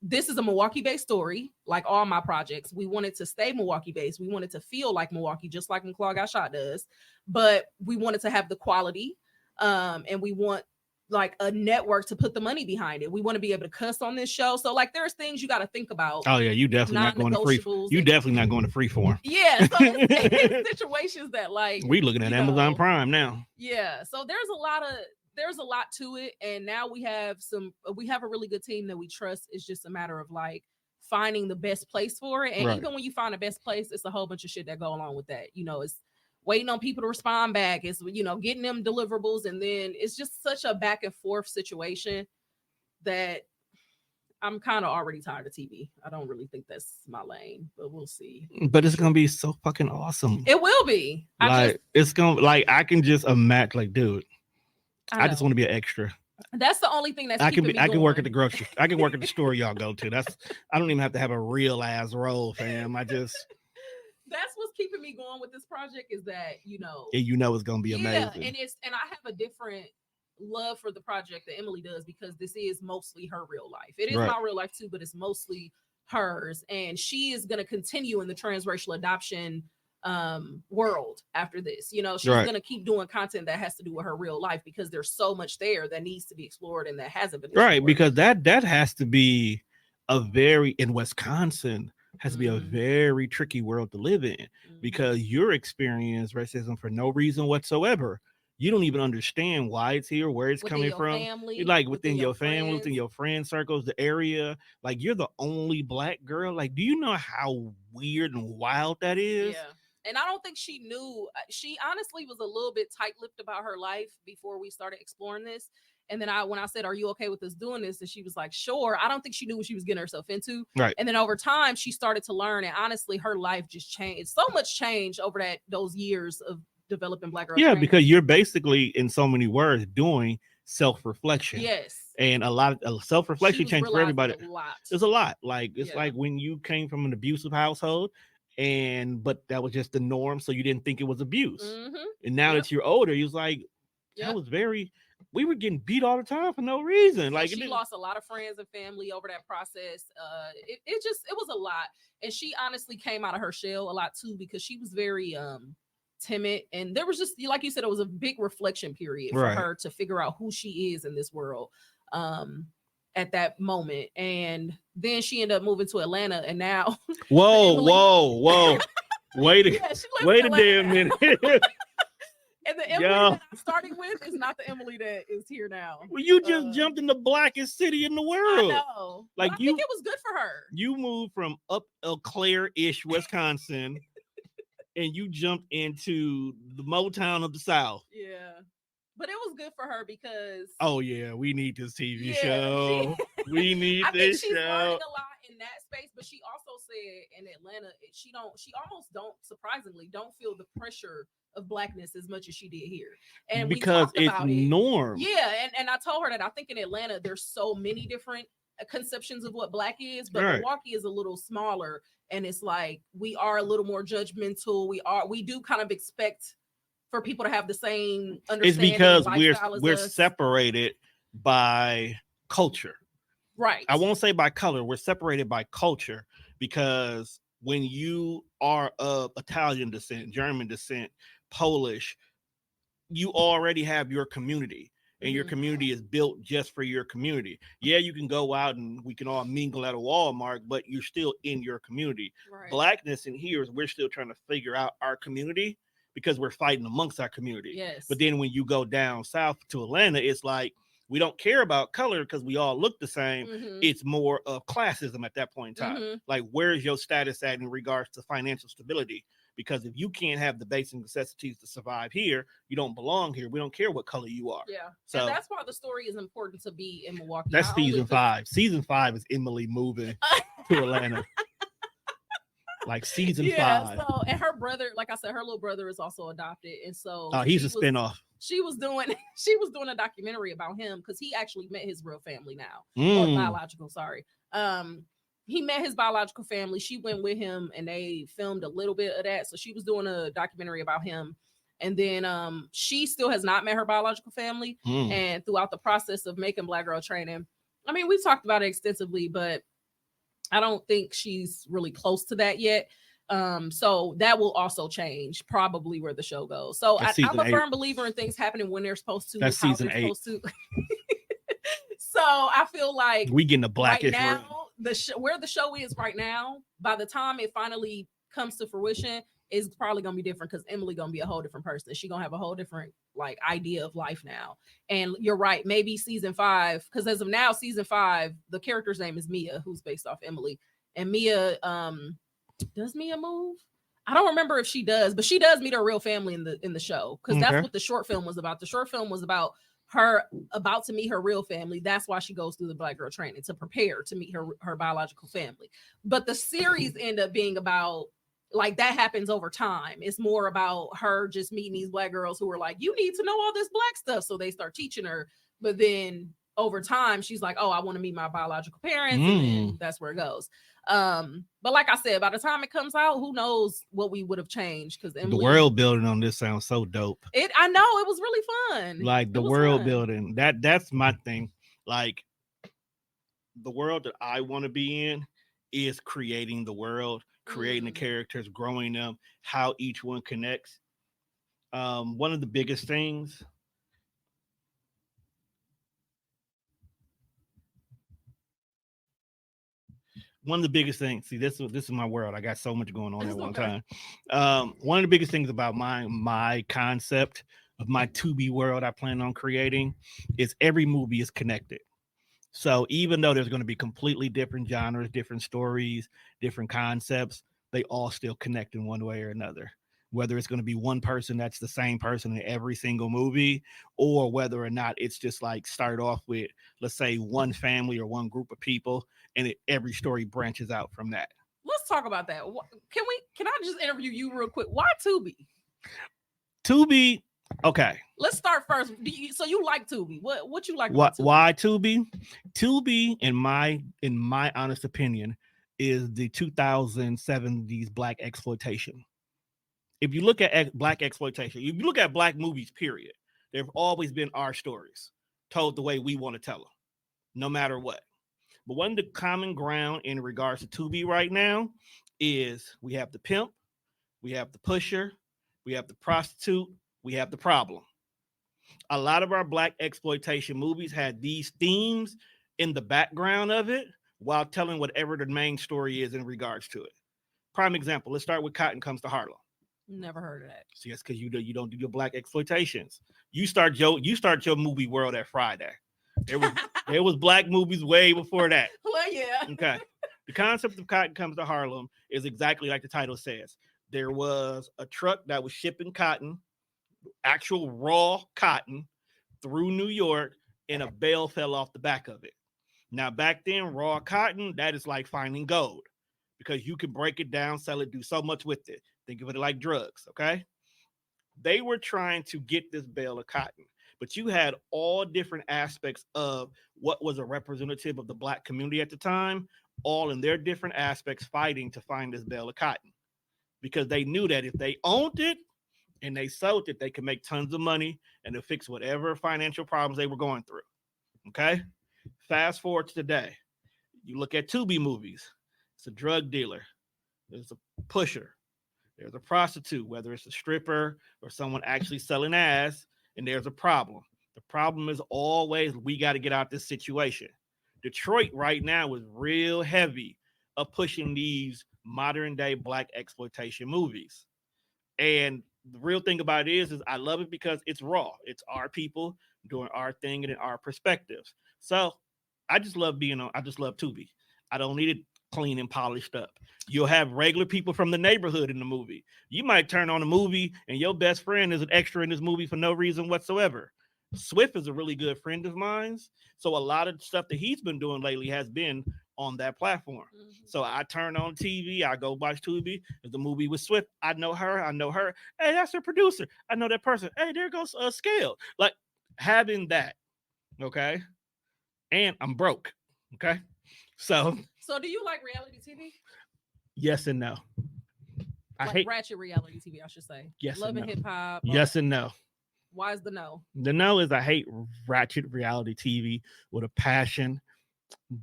this is a Milwaukee-based story. Like all my projects, we wanted to stay Milwaukee-based. We wanted to feel like Milwaukee, just like When Claude Got Shot does, but we wanted to have the quality, and we want like a network to put the money behind it. We want to be able to cuss on this show. So like there's things you got to think about. Oh yeah, you definitely not going to free. You definitely not going to Freeform. Yeah, so it's situations that like we looking at Amazon Prime now. Yeah, so there's a lot to it, and now we have a really good team that we trust. It's just a matter of like finding the best place for it. And even when you find the best place, it's a whole bunch of shit that go along with that. It's waiting on people to respond back. It's, getting them deliverables. And then it's just such a back and forth situation that I'm kind of already tired of TV. I don't really think that's my lane, but we'll see. But it's going to be so fucking awesome. It will be. It's going to, like, I can just imagine, like, dude, I just want to be an extra. That's the only thing that's I can work at the grocery. I can work at the store y'all go to. I don't even have to have a real ass role, fam. That's what's keeping me going with this project, is that it's gonna be amazing. And I have a different love for the project that Emily does, because this is mostly her real life. It is my real life too, but it's mostly hers, and she is gonna continue in the transracial adoption world after this. She's gonna keep doing content that has to do with her real life, because there's so much there that needs to be explored and that hasn't been explored. Because that has to be in Wisconsin has to be a very tricky world to live in, because you're experiencing racism for no reason whatsoever. You don't even understand why it's here, where it's coming from. Family, like within your family, within your friend circles, the area. Like, you're the only Black girl. Like, do you know how weird and wild that is? Yeah. And I don't think she knew. She honestly was a little bit tight-lipped about her life before we started exploring this. And then when I said, "Are you okay with us doing this?" and she was like, "Sure." I don't think she knew what she was getting herself into. Right. And then over time, she started to learn. And honestly, her life just changed. So much change over those years of developing Black girl training. Because you're basically, in so many words, doing self-reflection. Yes. And a lot of self-reflection change for everybody. There's a lot. Like, it's like when you came from an abusive household, but that was just the norm, so you didn't think it was abuse. And now that you're older, you're like, that was we were getting beat all the time for no reason. Like, she lost a lot of friends and family over that process. It was a lot. And she honestly came out of her shell a lot too, because she was very timid, and there was just, like you said, it was a big reflection period for Right. her to figure out who she is in this world at that moment. And then she ended up moving to Atlanta, and now Whoa. Wait a, yeah, she lives wait in a Atlanta damn now. minute. And the Emily Yo. that I'm starting with is not the Emily that is here now. Well, you just jumped in the blackest city in the world. I know. Like, but I think it was good for her. You moved from up Eau Claire-ish, Wisconsin, and you jumped into the Motown of the South. Yeah. But it was good for her because oh yeah, we need this TV show. We need I think this she's show. learning a lot in that space. But she also said in Atlanta, she almost don't, surprisingly, don't feel the pressure of blackness as much as she did here. And because we talked it's about norm. Yeah, and I told her that I think in Atlanta there's so many different conceptions of what black is, but Right. Milwaukee is a little smaller, and it's like we are a little more judgmental. We do kind of expect for people to have the same understanding. It's because we're us. separated by culture. Right. I won't say by color. We're separated by culture because when you are of Italian descent, German descent, Polish, you already have your community. And your community is built just for your community. Yeah, you can go out and we can all mingle at a Walmart, but you're still in your community. Right. Blackness in here is we're still trying to figure out our community because we're fighting amongst our community. Yes. But then when you go down south to Atlanta, it's like we don't care about color because we all look the same. It's more of classism at that point in time. Like, where's your status at in regards to financial stability? Because if you can't have the basic necessities to survive here, you don't belong here. We don't care what color you are. Yeah. So and that's why the story is important to be in Milwaukee. That's season 5. Season 5 is Emily moving to Atlanta. Like season 5. So, and her brother, like I said, her little brother is also adopted. And so he's a spinoff. She was doing a documentary about him because he actually met his real family now. Or biological, sorry. He met his biological family. She went with him and they filmed a little bit of that. So she was doing a documentary about him. And then she still has not met her biological family. And throughout the process of making Black Girl Training, I mean, we've talked about it extensively, but I don't think she's really close to that yet. So that will also change probably where the show goes. So I'm a firm believer in things happening when they're supposed to. That's season 8. So I feel like we getting a blackish right now, where the show is right now, by the time it finally comes to fruition, is probably gonna be different because Emily gonna be a whole different person. She's gonna have a whole different like idea of life now. And you're right, maybe season 5, because as of now, season 5, the character's name is Mia, who's based off Emily. And Mia, does Mia move? I don't remember if she does, but she does meet her real family in the show because that's what the short film was about. The short film was about her about to meet her real family. That's why she goes through the Black Girl Training to prepare to meet her biological family. But the series end up being about like that happens over time. It's more about her just meeting these Black girls who are like, you need to know all this Black stuff. So they start teaching her. But then over time, she's like, oh, I want to meet my biological parents. And then that's where it goes. But like I said, by the time it comes out, who knows what we would have changed? Because the world building on this sounds so dope. I know it was really fun. Like the world building, that's my thing. Like the world that I want to be in is creating the world, creating the characters, growing them, how each one connects. One of the biggest things. See, this is my world. I got so much going on at one time. One of the biggest things about my concept of my to-be world I plan on creating is every movie is connected. So even though there's going to be completely different genres, different stories, different concepts, they all still connect in one way or another. Whether it's going to be one person that's the same person in every single movie, or whether or not it's just like start off with, let's say, one family or one group of people, and every story branches out from that. Let's talk about that. Can I just interview you real quick? Why Tubi? Tubi, okay. Let's start first. So you like Tubi? What you like? Why Tubi? Tubi, in my honest opinion, is the 2070s Black exploitation. If you look at Black exploitation, if you look at Black movies, period, there have always been our stories told the way we want to tell them, no matter what. But one of the common ground in regards to Tubi right now is we have the pimp, we have the pusher, we have the prostitute, we have the problem. A lot of our black exploitation movies had these themes in the background of it while telling whatever the main story is in regards to it. Prime example, let's start with Cotton Comes to Harlem. Never heard of that. See, that's because you don't do your black exploitations. You start your movie world at Friday. There was black movies way before that. Well, yeah. Okay. The concept of Cotton Comes to Harlem is exactly like the title says. There was a truck that was shipping cotton, actual raw cotton, through New York, and a bale fell off the back of it. Now, back then, raw cotton, that is like finding gold because you can break it down, sell it, do so much with it. Think of it like drugs, okay? They were trying to get this bale of cotton, but you had all different aspects of what was a representative of the black community at the time, all in their different aspects fighting to find this bale of cotton because they knew that if they owned it and they sold it, they could make tons of money and to fix whatever financial problems they were going through, okay? Fast forward to today. You look at Tubi movies. It's a drug dealer. There's a pusher. There's a prostitute, whether it's a stripper or someone actually selling ass, and there's a problem. The problem is always we got to get out this situation. Detroit right now is real heavy of pushing these modern day black exploitation movies. And the real thing about it is I love it because it's raw. It's our people doing our thing and in our perspectives. So I just love Tubi. I don't need it clean and polished up. You'll have regular people from the neighborhood in the movie. You might turn on a movie and your best friend is an extra in this movie for no reason whatsoever. Swift is a really good friend of mine. So a lot of stuff that he's been doing lately has been on that platform. Mm-hmm. So I turn on TV, I go watch Tubi. There's a movie with Swift. I know her. Hey, that's her producer. I know that person. Hey, there goes Scale. Like having that, okay? And I'm broke, okay? So do you like reality TV? Yes and no. I hate ratchet reality TV, I should say. Yes, Love and no. Hip Hop. Yes and no. Why is the no? The no is I hate ratchet reality TV with a passion,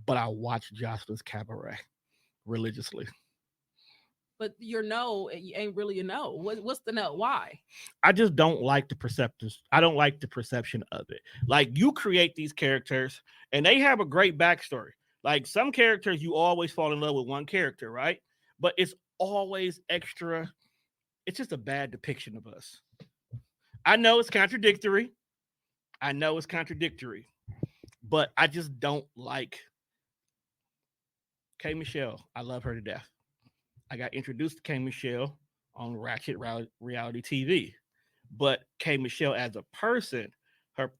but I watch Jocelyn's Cabaret religiously. But your no ain't really a no. What's the no? Why? I just don't like the perceptors. I don't like the perception of it. Like you create these characters and they have a great backstory. Like some characters, you always fall in love with one character, right? But it's always extra. It's just a bad depiction of us. I know it's contradictory. But I just don't like K. Michelle. I love her to death. I got introduced to K. Michelle on Ratchet reality TV. But K. Michelle as a person, her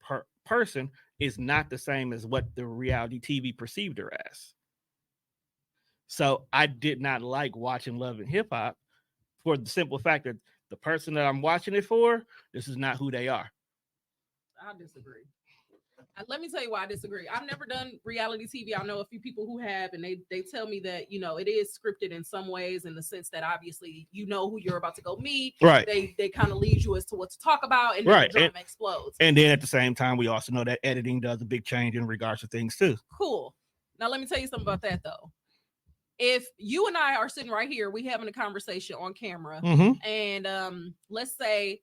person is not the same as what the reality TV perceived her as. So I did not like watching Love and Hip Hop for the simple fact that the person that I'm watching it for, this is not who they are. I disagree. Let me tell you why I disagree. I've never done reality TV. I know a few people who have, and they tell me that, you know, it is scripted in some ways in the sense that obviously you know who you're about to go meet. Right. They kind of lead you as to what to talk about, and then the drama explodes. And then at the same time, we also know that editing does a big change in regards to things too. Cool. Now let me tell you something about that though. If you and I are sitting right here, we having a conversation on camera, and let's say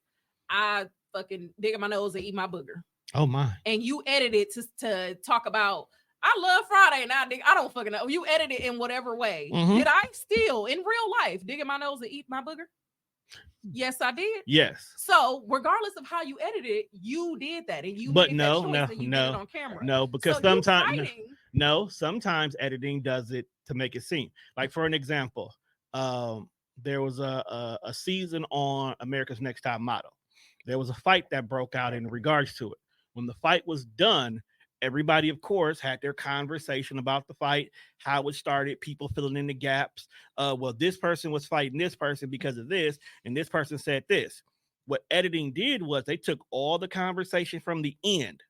I fucking dig my nose and eat my booger. Oh my! And you edit it to talk about I love Friday and I don't fucking know. You edit it in whatever way. Did I still in real life dig my nose and eat my booger? Yes, I did. Yes. So regardless of how you edited it, you did that, and you but made no, that choice no, and you no, did it on camera. No, because so sometimes editing does it to make it seem like, for an example, there was a season on America's Next Top Model. There was a fight that broke out in regards to it. When the fight was done, everybody, of course, had their conversation about the fight, how it started, people filling in the gaps. Well, this person was fighting this person because of this, and this person said this. What editing did was they took all the conversation from the end.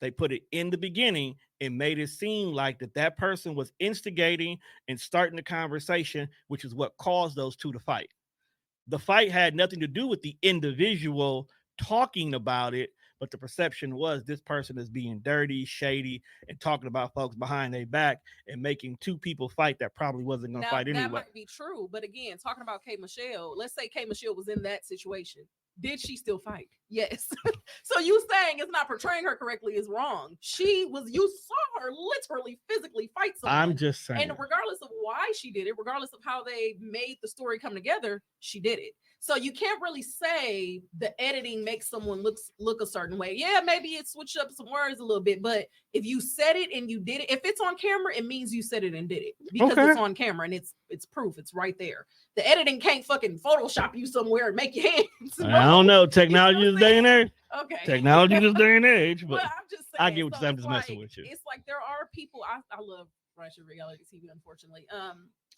They put it in the beginning and made it seem like that person was instigating and starting the conversation, which is what caused those two to fight. The fight had nothing to do with the individual talking about it, but the perception was this person is being dirty, shady, and talking about folks behind their back and making two people fight that probably wasn't going to Now fight that anyway. might be true, but again, talking about K Michelle, let's say K Michelle was in that situation. Did she still fight? Yes. So you saying it's not portraying her correctly is wrong. You saw her literally physically fight someone. I'm just saying. And regardless of why she did it, regardless of how they made the story come together, she did it. So you can't really say the editing makes someone look a certain way. Yeah, maybe it switched up some words a little bit, but if you said it and you did it, if it's on camera, it means you said it and did it because it's on camera and it's proof. It's right there. The editing can't fucking Photoshop you somewhere and make your hands. No. I don't know. Technology is day and age. Okay. Technology is day and age, but I'm just saying. I get what I'm just messing with you. It's like there are people. I love Russian reality TV, unfortunately.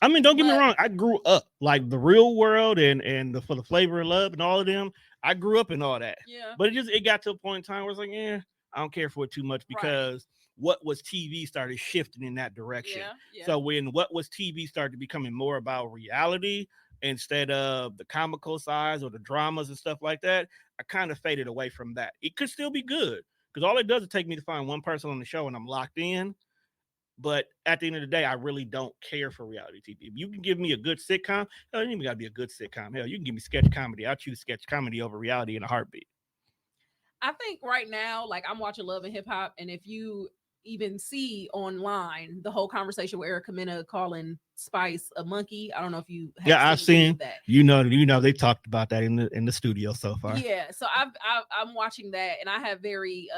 I mean, don't get me wrong. I grew up like the Real World and for the Flavor of Love and all of them. I grew up in all that. Yeah. But it got to a point in time where it's like, I don't care for it too much because what was TV started shifting in that direction. Yeah. So when what was TV started becoming more about reality instead of the comical sides or the dramas and stuff like that, I kind of faded away from that. It could still be good because all it does is take me to find one person on the show and I'm locked in. But at the end of the day, I really don't care for reality TV. If you can give me a good sitcom, hell, you even got to be a good sitcom. Hell, you can give me sketch comedy. I'll choose sketch comedy over reality in a heartbeat. I think right now, like I'm watching Love and Hip Hop, and if you even see online the whole conversation with Erica Mena calling Spice a monkey, I don't know if you have I've seen that. You know they talked about that in the studio so far. Yeah, so I'm watching that, and I have very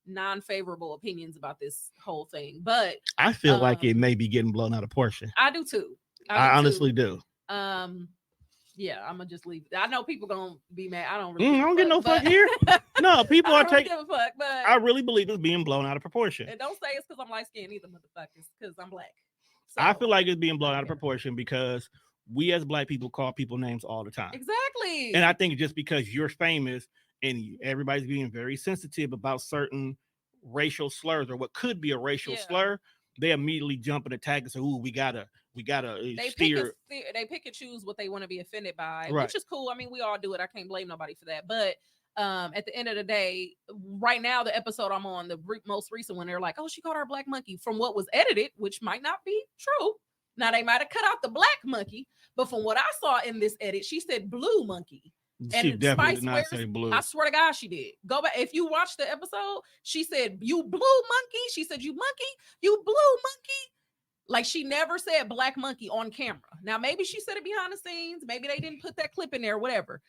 non-favorable opinions about this whole thing, but I feel like it may be getting blown out of proportion. I do too. I honestly do. Yeah, I'm gonna just leave it. I know people gonna be mad. I don't really. I don't get no fuck here. No, people are taking. Give a fuck, but I really believe it's being blown out of proportion. And don't say it's because I'm light skinned either, motherfuckers. Because I'm black. So, I feel like it's being blown out of proportion because we as black people call people names all the time. Exactly. And I think just because you're famous and everybody's being very sensitive about certain racial slurs or what could be a racial slur, they immediately jump and attack and say, "Ooh, we gotta steer." They pick and choose what they want to be offended by, right. Which is cool. I mean, we all do it. I can't blame nobody for that. But at the end of the day, right now, the episode I'm on, the most recent one, they're like, "Oh, she called her a black monkey," from what was edited, which might not be true. Now they might have cut out the black monkey, but from what I saw in this edit, she said blue monkey. She definitely did not say blue. I swear to God, she did. Go back. If you watch the episode, she said, "You blue monkey." She said, "You monkey, you blue monkey." Like she never said black monkey on camera. Now, maybe she said it behind the scenes. Maybe they didn't put that clip in there, whatever.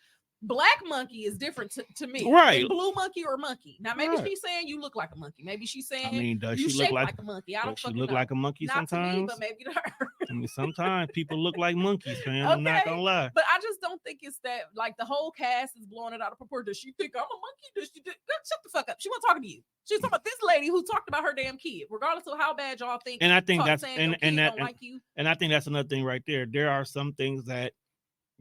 Black monkey is different to me. Right. Blue monkey or monkey. Now, maybe she's saying you look like a monkey. Maybe she's saying, I mean, does you she look like a monkey? I don't she look like a monkey Not sometimes? to me, but maybe to her. I mean, sometimes people look like monkeys, fam. Okay, I'm not gonna lie. But I just don't think it's that, like, the whole cast is blowing it out of proportion. Does she think I'm a monkey? Does she shut the fuck up? She wasn't talking to you. She's talking about this lady who talked about her damn kid, regardless of how bad y'all think. And I think that's and I think that's another thing right there. There are some things that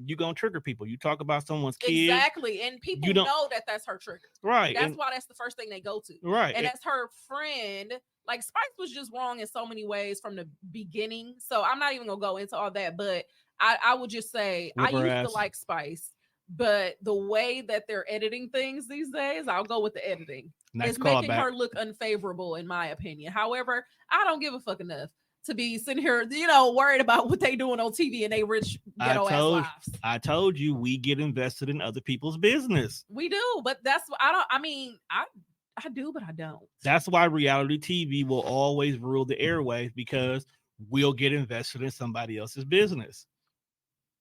you gonna trigger people. You talk about someone's kid, exactly, and people know that that's her trigger, right? That's why that's the first thing they go to, right? And that's her friend. Like Spice was just wrong in so many ways from the beginning. So I'm not even gonna go into all that, but I would just say I used to like Spice, but the way that they're editing things these days, I'll go with the editing. It's making her look unfavorable, in my opinion. However, I don't give a fuck enough to be sitting here, worried about what they doing on TV and they rich ghetto ass lives. I told you we get invested in other people's business. We do, but that's I do, but I don't. That's why reality TV will always rule the airwaves, because we'll get invested in somebody else's business.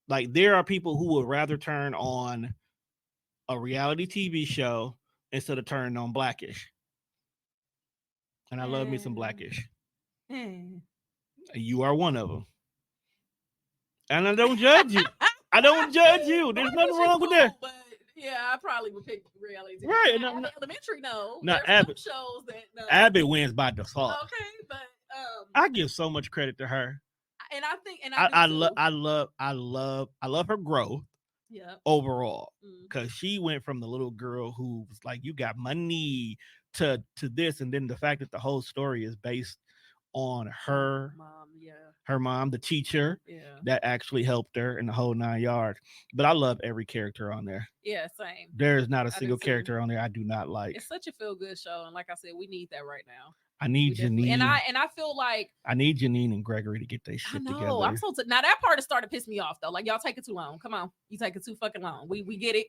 Like, there are people who would rather turn on a reality TV show instead of turning on Blackish. And I love me some Blackish. You are one of them. And I don't judge you. I don't judge you. There's nothing wrong with that. But yeah, I probably would pick reality TV. Right. Elementary, no. No, Abbott. Shows that no. Abbott wins by default. Okay, but I give so much credit to her. And I think, and I love her growth. Yeah. Overall, because she went from the little girl who was like, "You got money," to this, and then the fact that the whole story is based on her mom, her mom, the teacher that actually helped her in the whole 9 yards. But I love every character on there. Yeah, same. There is not a single character on there I do not like. It's such a feel good show, and like I said, we need that right now. I need Janine, and I feel like I need Janine and Gregory to get their shit together. I'm so now that part is starting to piss me off though. Like y'all take it too long. Come on, you take it too fucking long. We get it.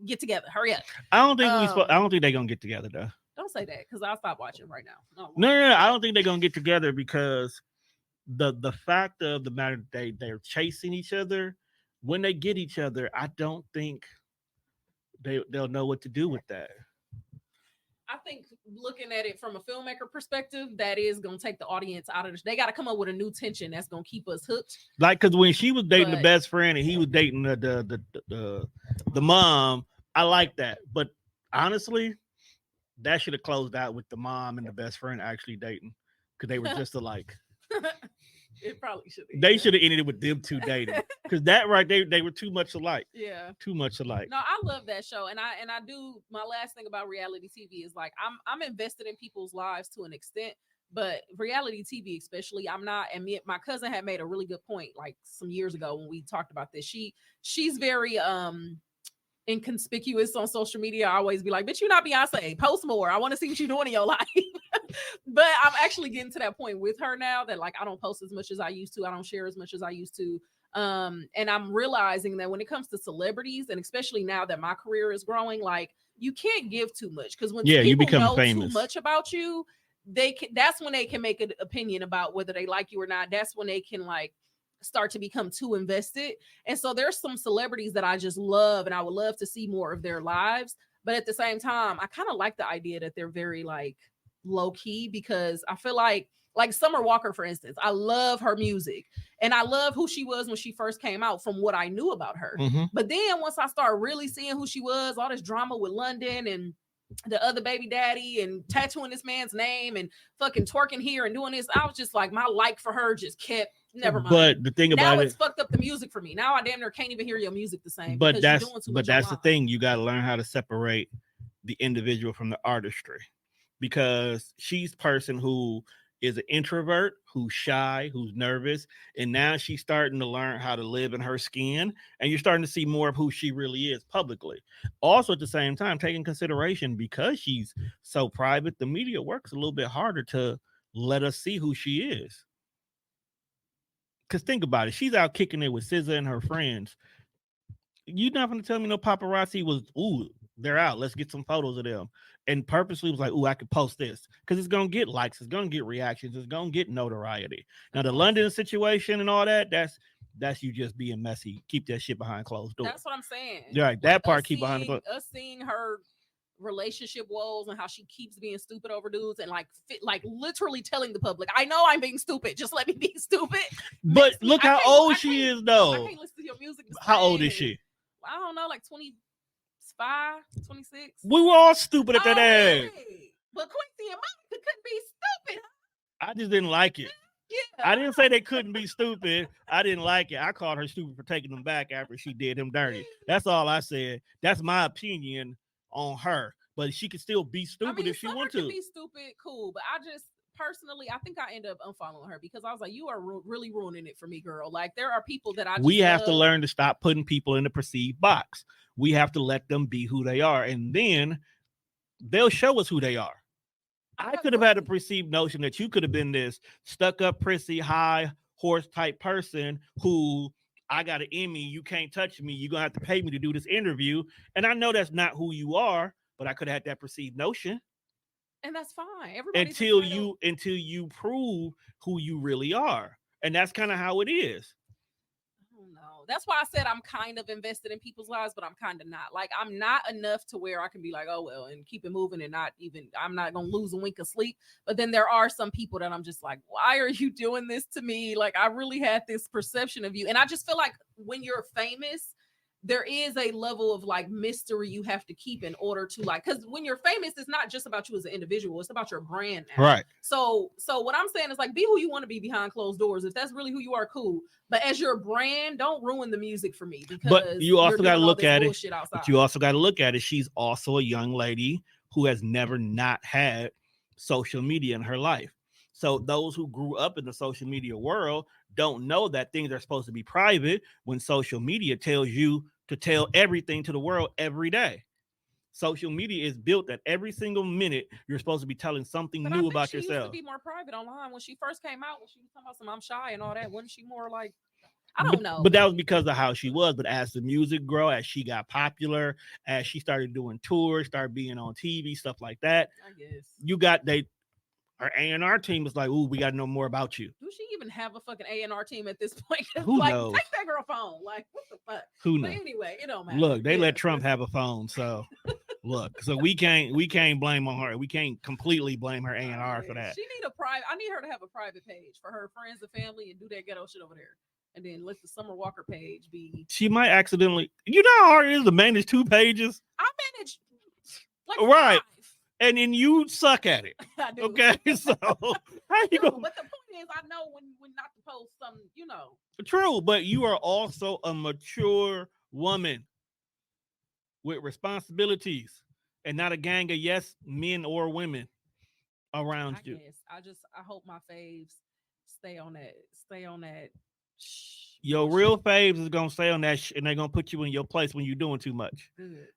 Get together. Hurry up. I don't think I don't think they're gonna get together though. Don't say that because I'll stop watching right now. No. I don't think they're gonna get together because the fact of the matter they're chasing each other. When they get each other, I don't think they'll know what to do with that. I think looking at it from a filmmaker perspective, that is going to take the audience out of this. They got to come up with a new tension that's going to keep us hooked. Like, because when she was dating the best friend and he was dating the mom, I like that. But honestly, that should have closed out with the mom and the best friend actually dating because they were just alike. It probably should. They should have ended it with them two dating because that right they were too much alike. Yeah, too much alike. No, I love that show, and I do. My last thing about reality TV is like I'm invested in people's lives to an extent, but reality TV especially, I'm not. And my cousin had made a really good point like some years ago when we talked about this. She's very inconspicuous on social media. I always be like, bitch, you're not Beyonce. Post more. I want to see what you're doing in your life. But I'm actually getting to that point with her now that like I don't post as much as I used to. I don't share as much as I used to. And I'm realizing that when it comes to celebrities, and especially now that my career is growing, like you can't give too much because when people you become know famous. too much about you, that's when they can make an opinion about whether they like you or not. That's when they can like start to become too invested. And so there's some celebrities that I just love and I would love to see more of their lives. But at the same time, I kind of like the idea that they're very like low key because I feel like Summer Walker, for instance, I love her music and I love who she was when she first came out from what I knew about her. Mm-hmm. But then once I started really seeing who she was, all this drama with London and the other baby daddy and tattooing this man's name and fucking twerking here and doing this, I was just like, my like for her just kept, never mind. But the thing about now it's fucked up the music for me. Now I damn near can't even hear your music the same. But that's the thing. You got to learn how to separate the individual from the artistry because she's a person who is an introvert, who's shy, who's nervous, and now she's starting to learn how to live in her skin, and you're starting to see more of who she really is publicly. Also, at the same time, taking consideration because she's so private, the media works a little bit harder to let us see who she is. Because think about it, she's out kicking it with SZA and her friends. You're not going to tell me no paparazzi was, ooh, they're out. Let's get some photos of them. And purposely was like, ooh, I could post this. Because it's going to get likes. It's going to get reactions. It's going to get notoriety. Now, the London situation and all that, that's you just being messy. Keep that shit behind closed doors. That's what I'm saying. Right. That part, keep behind the closed doors. Us seeing her relationship woes and how she keeps being stupid over dudes and like literally telling the public, I know I'm being stupid. Just let me be stupid. But look how old she is, though. I can't listen to your music. How old is she? I don't know, like 25, 26. We were all stupid at that age. But Quincy and Monica couldn't be stupid. I just didn't like it. Yeah. I didn't say they couldn't be stupid. I didn't like it. I called her stupid for taking them back after she did him dirty. That's all I said. That's my opinion on her. But she could still be stupid if she wants to. Be stupid, cool. But I just personally, I think I end up unfollowing her because I was like, you are really ruining it for me, girl. Like there are people that we have to learn to stop putting people in the perceived box. We have to let them be who they are, and then they'll show us who they are. I could have had a perceived notion that you could have been this stuck-up, prissy, high horse type person who I got an Emmy, you can't touch me, you're gonna have to pay me to do this interview. And I know that's not who you are, but I could have had that perceived notion. And that's fine. Until you prove who you really are. And that's kind of how it is. I don't know. That's why I said I'm kind of invested in people's lives, but I'm kind of not. Like I'm not enough to where I can be like, oh well, and keep it moving and I'm not gonna lose a wink of sleep. But then there are some people that I'm just like, why are you doing this to me? Like I really had this perception of you. And I just feel like when you're famous, there is a level of like mystery you have to keep in order to like, because when you're famous, it's not just about you as an individual, it's about your brand now. Right. So what I'm saying is like, be who you want to be behind closed doors. If that's really who you are, cool. But as your brand, don't ruin the music for me because but you also got to look at it. But you also got to look at it. She's also a young lady who has never not had social media in her life. So those who grew up in the social media world don't know that things are supposed to be private when social media tells you to tell everything to the world every day. Social media is built that every single minute you're supposed to be telling something But I new think about she used to yourself. be more private online when she first came out. When she was talking about some I'm shy and all that, wasn't she more like I But, don't know, but that was because of how she was. But as the music grow, as she got popular, as she started doing tours, started being on TV, stuff like that, I guess. you got her A&R team was like, "Ooh, we got to know more about you." Do she even have a fucking A&R team at this point? Who Like, knows? take that girl phone. Like, what the fuck? Who But knows? anyway, it don't matter. Look, they Yeah, let Trump have a phone, so look, so we can't blame on her. We can't completely blame her A&R for that. She need a private. I need her to have a private page for her friends and family and do that ghetto shit over there. And then let the Summer Walker page be. She might accidentally. You know how hard it is to manage 2 pages, I managed like right? 5. And then you suck at it. I do. Okay, so how you go? But the point is, I know when not to post some, True, but you are also a mature woman with responsibilities, and not a gang of yes men or women around you. I hope my faves stay on that. Stay on that. Your real faves is gonna stay on that, and they're gonna put you in your place when you're doing too much. Good.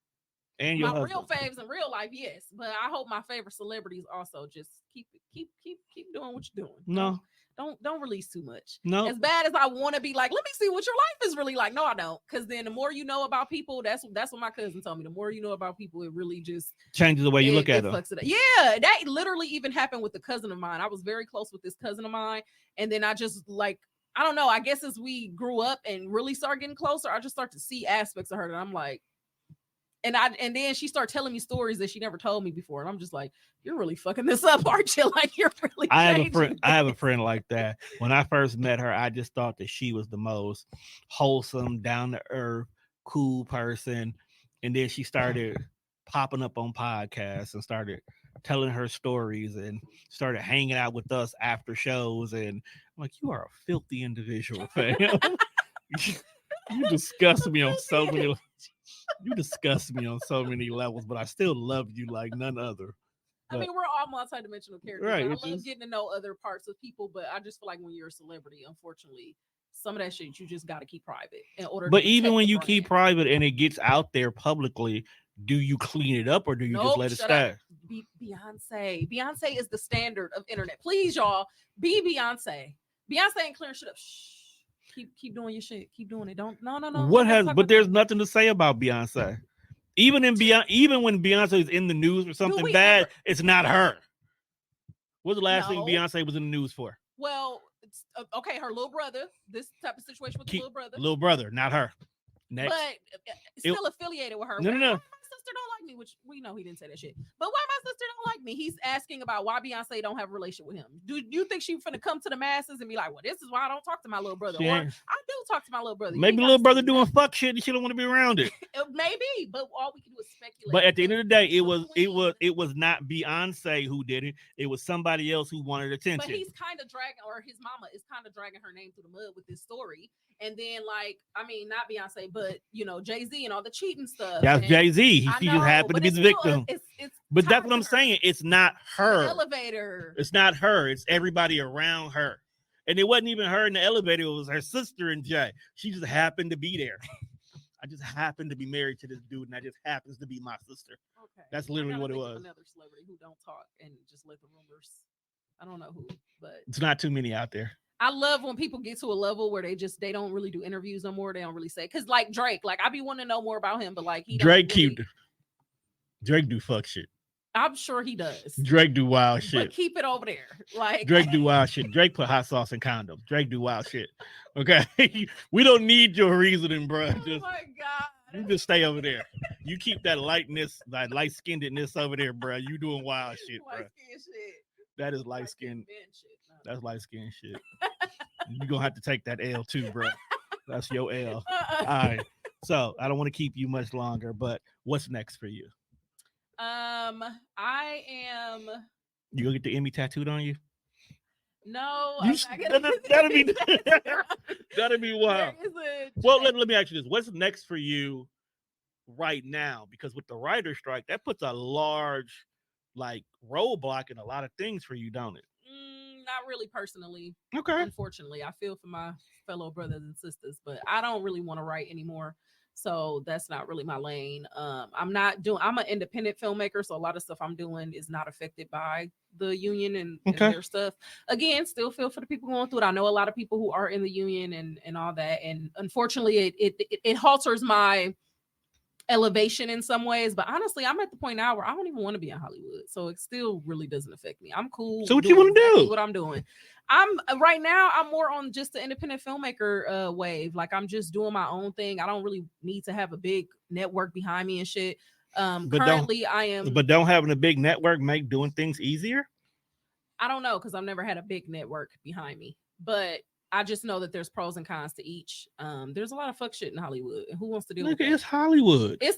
And your My husband. real faves in real life, yes, but I hope my favorite celebrities also just keep doing what you're doing. No, don't release too much. no. As bad as I want to be, like, let me see what your life is really like. No, I don't, because then the more you know about people, that's what my cousin told me. The more you know about people, it really just Changes the way you look at them. Fucks it up. Yeah, that literally even happened with a cousin of mine. I was very close with this cousin of mine, and then I just like. I don't know. I guess as we grew up and really started getting closer, I just start to see aspects of her that I'm like, and then she started telling me stories that she never told me before, and I'm just like, you're really fucking this up, aren't you? Like, you're really. I have a friend like that. When I first met her, I just thought that she was the most wholesome, down to earth, cool person, and then she started popping up on podcasts and started telling her stories and started hanging out with us after shows. And I'm like, you are a filthy individual, fam. You disgust me on so many. You disgust me on so many levels, but I still love you like none other. But, I mean, we're all multidimensional characters. Right, I love getting to know other parts of people, but I just feel like when you're a celebrity, unfortunately, some of that shit you just got to keep private in order. But even when you keep private and it gets out there publicly, do you clean it up or do you just let it stay? Beyonce is the standard of internet. Please, y'all, be Beyonce. Beyonce ain't clearing shit up. Shh. Keep doing your shit. Keep doing it. Don't no. But there's nothing to say about Beyonce. Even when Beyonce is in the news for something bad, it's not her. What's the last thing Beyonce was in the news for? Well, okay, her little brother. This type of situation with the little brother. Little brother, not her. Next. But still affiliated with her. No. My sister don't like me, which we know he didn't say that shit. But why my sister don't like me? He's asking about why Beyonce don't have a relationship with him. Do you think she's finna come to the masses and be like, well, this is why I don't talk to my little brother? Or I do talk to my little brother. Maybe little brother doing fuck shit and she don't want to be around it. Maybe, but all we can do is speculate. But at the end of the day, it was not Beyonce who did it. It was somebody else who wanted attention. But he's kind of dragging, or his mama is kind of dragging her name through the mud with this story. And then, like, I mean, not Beyonce, but Jay-Z and all the cheating stuff. That's Jay-Z. He just happened to be the victim. But that's what I'm saying. It's not her. The elevator. It's not her. It's everybody around her. And it wasn't even her in the elevator. It was her sister and Jay. She just happened to be there. I just happened to be married to this dude, and that just happens to be my sister. Okay. That's literally what it was. Another celebrity who don't talk and just let the rumors. I don't know who, but it's not too many out there. I love when people get to a level where they don't really do interviews no more. They don't really say, because like Drake, like I be wanting to know more about him, but like Drake do fuck shit. I'm sure he does. Drake do wild shit. But keep it over there. Like Drake do wild shit. Drake put hot sauce in condoms. Drake do wild shit. Okay. We don't need your reasoning, bro. Oh my God. You just stay over there. You keep that lightness, that light skinnedness over there, bro. You doing wild shit, bro. Shit. That is light skin. That's light skin shit. You're gonna have to take that L too, bro. That's your L. All right. So I don't want to keep you much longer, but what's next for you? I am. You gonna get the Emmy tattooed on you? No, that'd be wild. Well, let me ask you this: what's next for you right now? Because with the writer's strike, that puts a large roadblock in a lot of things for you, don't it? not really personally. Okay. Unfortunately, I feel for my fellow brothers and sisters, but I don't really want to write anymore. So that's not really my lane. I'm an independent filmmaker, so a lot of stuff I'm doing is not affected by the union and their stuff. Again, still feel for the people going through it. I know a lot of people who are in the union and all that. And unfortunately it halters my elevation in some ways, but honestly I'm at the point now where I don't even want to be in Hollywood, so it still really doesn't affect me. I'm cool. So what you want to do? What I'm doing, I'm right now I'm more on just the independent filmmaker wave. Like I'm just doing my own thing. I don't really need to have a big network behind me and shit. Currently I am, but don't having a big network make doing things easier? I don't know, because I've never had a big network behind me, but I just know that there's pros and cons to each. There's a lot of fuck shit in Hollywood, and who wants to deal with that? It's Hollywood. It's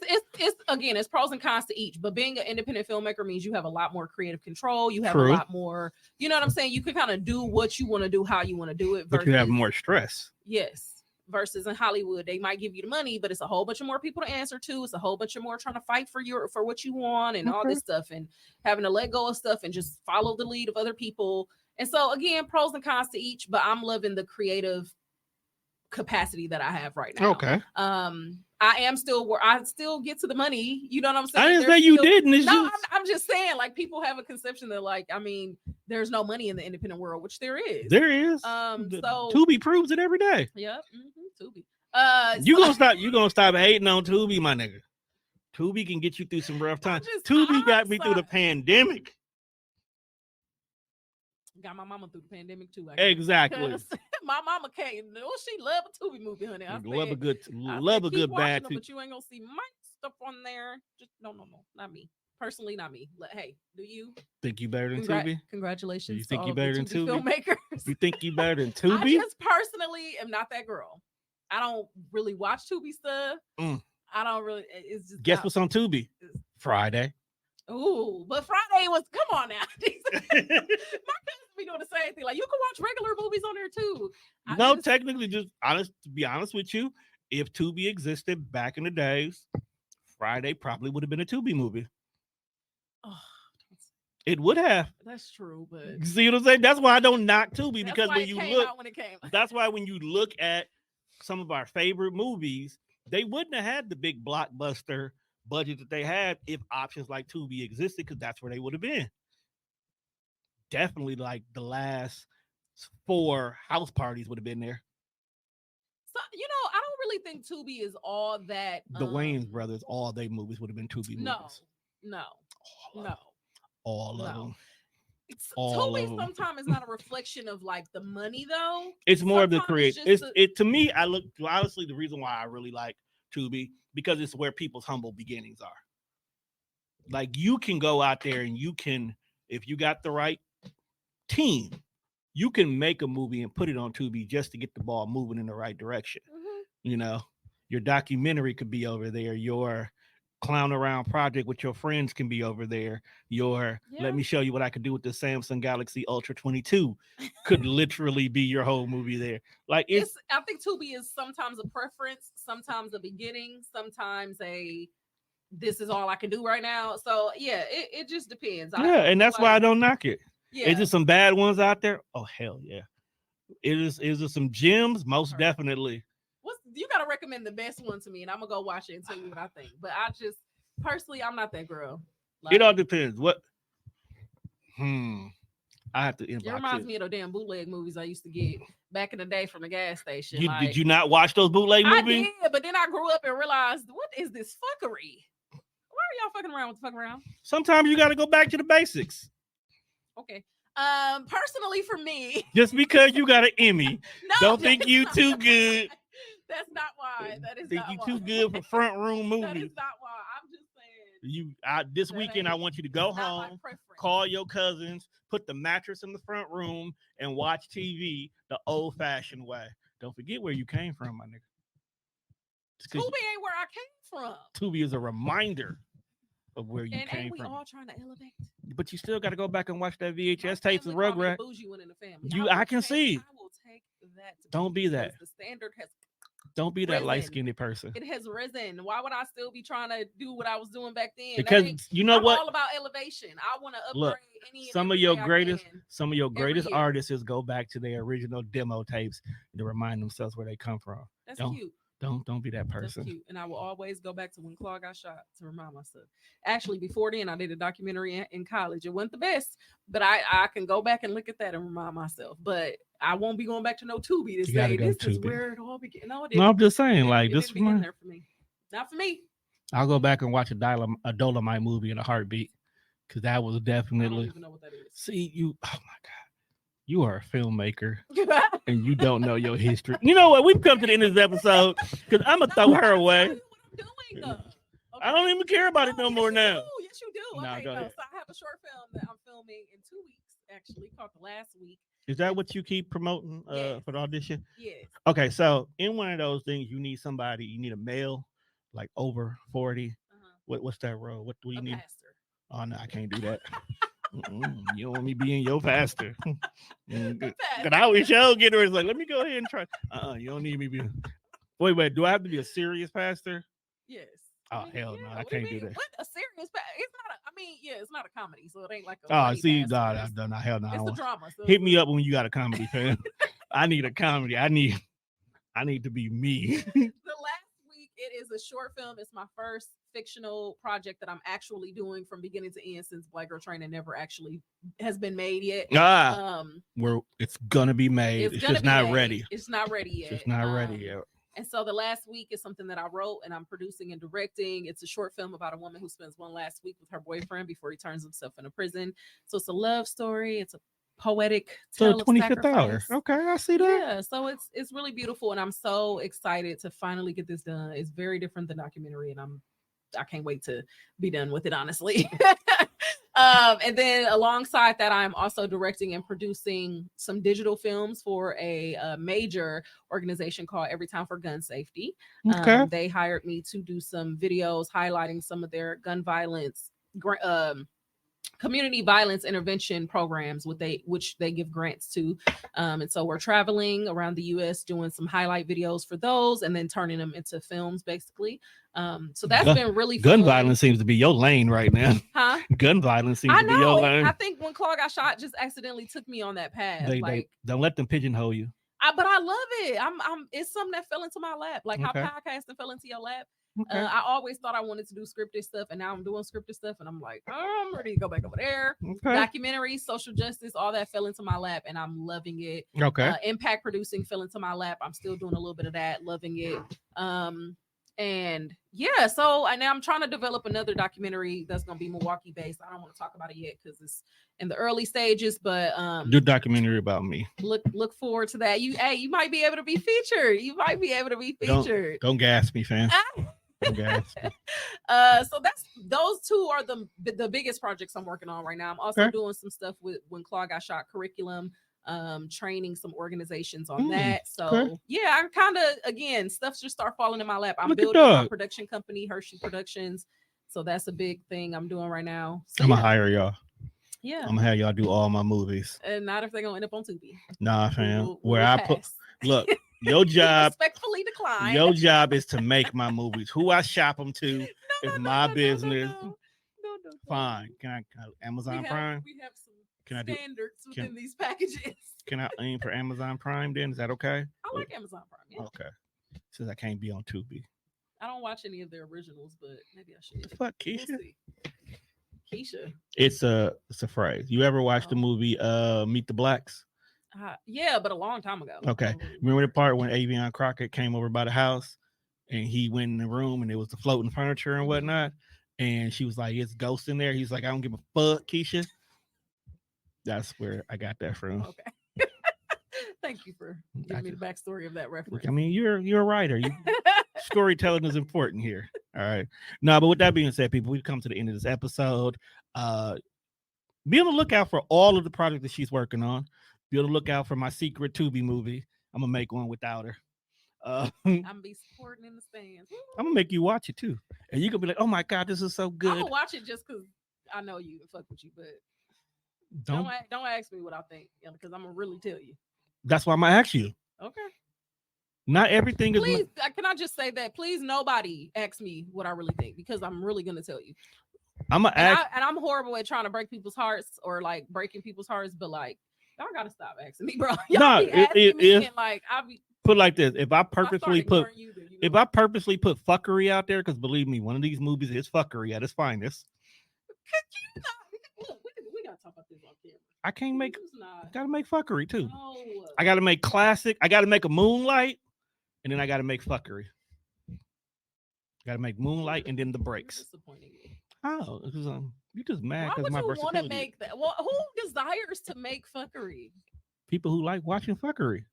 again, it's pros and cons to each. But being an independent filmmaker means you have a lot more creative control. You have a lot more, you know what I'm saying? You can kind of do what you want to do, how you want to do it. But you have more stress. Yes. Versus in Hollywood, they might give you the money, but it's a whole bunch of more people to answer to. It's a whole bunch of more trying to fight for what you want and all this stuff, and having to let go of stuff and just follow the lead of other people. And so again, pros and cons to each, but I'm loving the creative capacity that I have right now. Okay. I still get to the money. You know what I'm saying? I didn't say you didn't. No, I'm just saying, like, people have a conception that, like, I mean, there's no money in the independent world, which there is. There is. So Tubi proves it every day. Yep. Tubi. You gonna stop hating on Tubi, my nigga. Tubi can get you through some rough times. Tubi got me through the pandemic. Got my mama through the pandemic too. Exactly. My mama came. She loved a Tubi movie, honey. Love a good bad. But you ain't gonna see my stuff on there. Just no, not me. Personally, not me. Hey, do you think you better than Tubi? Congratulations. You think you better than Tubi? Filmmakers. You think you better than Tubi? I just personally am not that girl. I don't really watch Tubi stuff. I don't really. It's just. Guess what's on Tubi? Friday. Ooh, but Friday was. Come on now. My cousins be doing the same thing. Like, you can watch regular movies on there too. Technically, to be honest with you, if Tubi existed back in the days, Friday probably would have been a Tubi movie. Oh, it would have. That's true, but see what I'm saying? That's why I don't knock Tubi, because when you look, that's why when you look at some of our favorite movies, they wouldn't have had the big blockbuster budget that they had if options like Tubi existed, because that's where they would have been. Definitely, like the last 4 house parties would have been there. So, I don't really think Tubi is all that. The Wayans brothers, all their movies would have been Tubi movies. No. All of them. Tubi sometimes is not a reflection of like the money, though. It's more of the creative. To me, honestly, the reason why I really like Tubi, because it's where people's humble beginnings are. Like, you can go out there and you can, if you got the right team, you can make a movie and put it on Tubi just to get the ball moving in the right direction. Your documentary could be over there. Your clown around project with your friends can be over there. Let me show you what I could do with the Samsung Galaxy Ultra 22 could literally be your whole movie there. Like, I think Tubi is sometimes a preference, sometimes a beginning, sometimes this is all I can do right now. So yeah, it just depends. And that's why I don't knock it. Yeah. Is there some bad ones out there? Oh, hell yeah. Is there some gems? Most definitely. You gotta recommend the best one to me, and I'm gonna go watch it and tell you what I think. But I just personally, I'm not that girl. Like, it all depends. What? I have to inbox. It reminds me of the damn bootleg movies I used to get back in the day from the gas station. Did you not watch those bootleg movies? I did, but then I grew up and realized, what is this fuckery? Why are y'all fucking around with the fuck around? Sometimes you got to go back to the basics. Okay. Personally, for me, just because you got an Emmy, don't think you too good. That's not why. That is think not you why. Too good for front room movies. That is not why. I'm just saying. This weekend, I want you to go home, call your cousins, put the mattress in the front room, and watch TV the old-fashioned way. Don't forget where you came from, my nigga. Tubi ain't where I came from. Tubi is a reminder of where you came from. We all trying to elevate. But you still got to go back and watch that VHS tapes of Rugrats. Bougie one in the family. I can see. I will take that. Don't be that. The standard has Don't be that risen. light-skinned person. It has risen. Why would I still be trying to do what I was doing back then? Because you know I'm what? all about elevation. I want to upgrade Look, any and some of every your way I greatest, can some of your every greatest year. artists is go back to their original demo tapes to remind themselves where they come from. That's Don't cute. don't be that That's person. cute. And I will always go back to when Claude got shot to remind myself. Actually, before then, I did a documentary in college. It wasn't the best, but I can go back and look at that and remind myself. But I won't be going back to no Tubi to You gotta say go this is Tubi. where it all began. No, it No, didn't. I'm just saying, It like didn't this begin there for me. Not for me. I'll go back and watch a Dolomite movie in a heartbeat because that was I don't definitely. even know what that is. See you. Oh my god, you are a filmmaker and you don't know your history. You know what? We've come to the end of this episode because I'm gonna throw her away. What I'm doing. Okay. I don't even care about it no more now. Yes, you do. No, Okay, go ahead. so I have a short film that I'm filming in 2 weeks, actually, called The Last Week. Is that what you keep promoting Yes. for the audition? Yes. Okay, so in one of those things, you need somebody. You need a male, like over 40. What's that role? What do you need? Pastor. Oh no, I can't do that. You don't want me being your pastor. Cause I always show get her. It's like, let me go ahead and try. You don't need me being. Wait. Do I have to be a serious pastor? Yes. Oh hell no, I can't do that. What a serious pastor? It's not. It's not a comedy, so it ain't like. See, pastor. God, I've done. Hell no. It's the drama. So hit me up when you got a comedy fan. I need a comedy. I need to be me. The Last Week, it is a short film. It's my first fictional project that I'm actually doing from beginning to end since Black Girl Training never actually has been made yet. Where it's gonna be made. It's just not ready. It's not ready yet. It's not ready yet. And so The Last Week is something that I wrote and I'm producing and directing. It's a short film about a woman who spends one last week with her boyfriend before he turns himself into prison. So it's a love story. It's a poetic tale of 25th hour. Okay, I see that. Yeah, so it's really beautiful, and I'm so excited to finally get this done. It's very different than documentary, and I can't wait to be done with it, honestly. And then alongside that, I'm also directing and producing some digital films for a major organization called Every Time for Gun Safety. Okay. They hired me to do some videos highlighting some of their gun violence community violence intervention programs which they give grants to, and so we're traveling around the US doing some highlight videos for those and then turning them into films basically. So that's been really gun fun. Violence seems to be your lane right now. Gun violence seems to be your lane. I think when Claude got shot just accidentally took me on that path. They don't let them pigeonhole you. But I love it. It's something that fell into my lap, like how podcasting fell into your lap. Okay. I always thought I wanted to do scripted stuff, and now I'm doing scripted stuff, and I'm like, I'm ready to go back over there. Okay. Documentaries, social justice, all that fell into my lap, and I'm loving it. Okay. Impact producing fell into my lap. I'm still doing a little bit of that, loving it. And yeah, so now I'm trying to develop another documentary that's going to be Milwaukee based. I don't want to talk about it yet because it's in the early stages, but do documentary about me. Look forward to that. You might be able to be featured. Don't gas me, fam. So those two are the biggest projects I'm working on right now. I'm also doing some stuff with When Claude Got Shot curriculum, training some organizations on that. So yeah, I'm kind of, again, stuff just start falling in my lap. I'm building my production company, Hershey Productions. So that's a big thing I'm doing right now. So, I'm gonna hire y'all. Yeah, I'm gonna have y'all do all my movies. And not if they're gonna end up on Tubi. Nah, fam. Look, your job respectfully decline. Your job is to make my movies. Who I shop them to is my business. No. Fine. Can I Amazon Prime? We have some standards within these packages. Can I aim for Amazon Prime then? Is that okay? I like Amazon Prime. Yeah. Okay. Since I can't be on Tubi. I don't watch any of their originals, but maybe I should. Fuck Keisha. We'll Keisha. It's a phrase. You ever watched the movie Meet the Blacks? Yeah, but a long time ago. Okay. Remember the part when Avion Crockett came over by the house and he went in the room and there was the floating furniture and whatnot? And she was like, it's ghosts in there. He's like, I don't give a fuck, Keisha. That's where I got that from. Okay. Thank you for giving me the backstory of that reference. I mean, you're a writer. Storytelling is important here. All right. No, but with that being said, people, we've come to the end of this episode. Be on the lookout for all of the projects that she's working on. Be on the lookout for my secret Tubi movie. I'm gonna make one without her. I'm gonna be supporting in the stands. I'm gonna make you watch it too, and you gonna be like, "Oh my god, this is so good." I'm gonna watch it just because I know you and fuck with you, but don't ask me what I think, because I'm gonna really tell you. That's why I'm gonna ask you. Okay. Not everything is. Please, can I just say that? Please, nobody ask me what I really think because I'm really gonna tell you. I'm gonna ask, and I'm horrible at trying to break people's hearts or like breaking people's hearts, but like y'all gotta stop asking me, bro. Y'all be asking me, and like I be put like this: if I purposely put if I purposely put fuckery out there, because believe me, one of these movies is fuckery at its finest. Look, we gotta talk about this on camera. I can't make. Gotta make fuckery too. No. I gotta make classic. I gotta make a Moonlight, and then I gotta make fuckery. Gotta make Moonlight and then the breaks. Disappointing me. Oh, you just mad because my versatility. Want to make that? Well, who desires to make fuckery? People who like watching fuckery.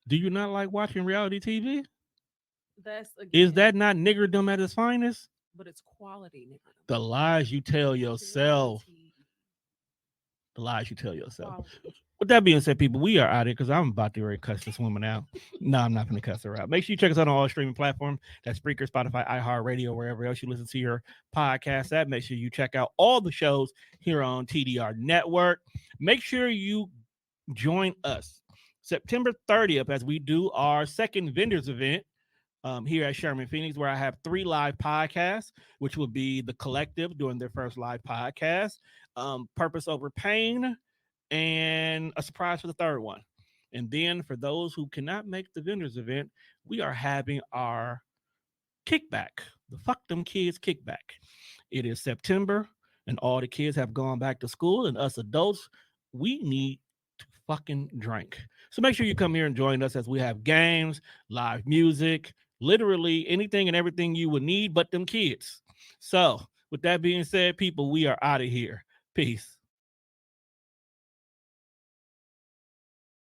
Do you not like watching reality TV? Is that not niggerdom at its finest? But it's quality niggerdom. The lies you tell yourself. The lies you tell yourself. Quality. With that being said, people, we are out here because I'm about to already cuss this woman out. No, I'm not going to cuss her out. Make sure you check us out on all streaming platforms. That's Spreaker, Spotify, iHeartRadio, wherever else you listen to your podcast at. Make sure you check out all the shows here on TDR Network. Make sure you join us September 30th as we do our second vendors event here at Sherman Phoenix, where I have 3 live podcasts, which will be The Collective doing their first live podcast, Purpose Over Pain, and a surprise for the third one. And then for those who cannot make the vendors event, we are having our kickback, the Fuck Them Kids kickback. It is September, and all the kids have gone back to school, and us adults, we need to fucking drink. So make sure you come here and join us as we have games, live music, literally anything and everything you would need but them kids. So with that being said, people, we are out of here. Peace.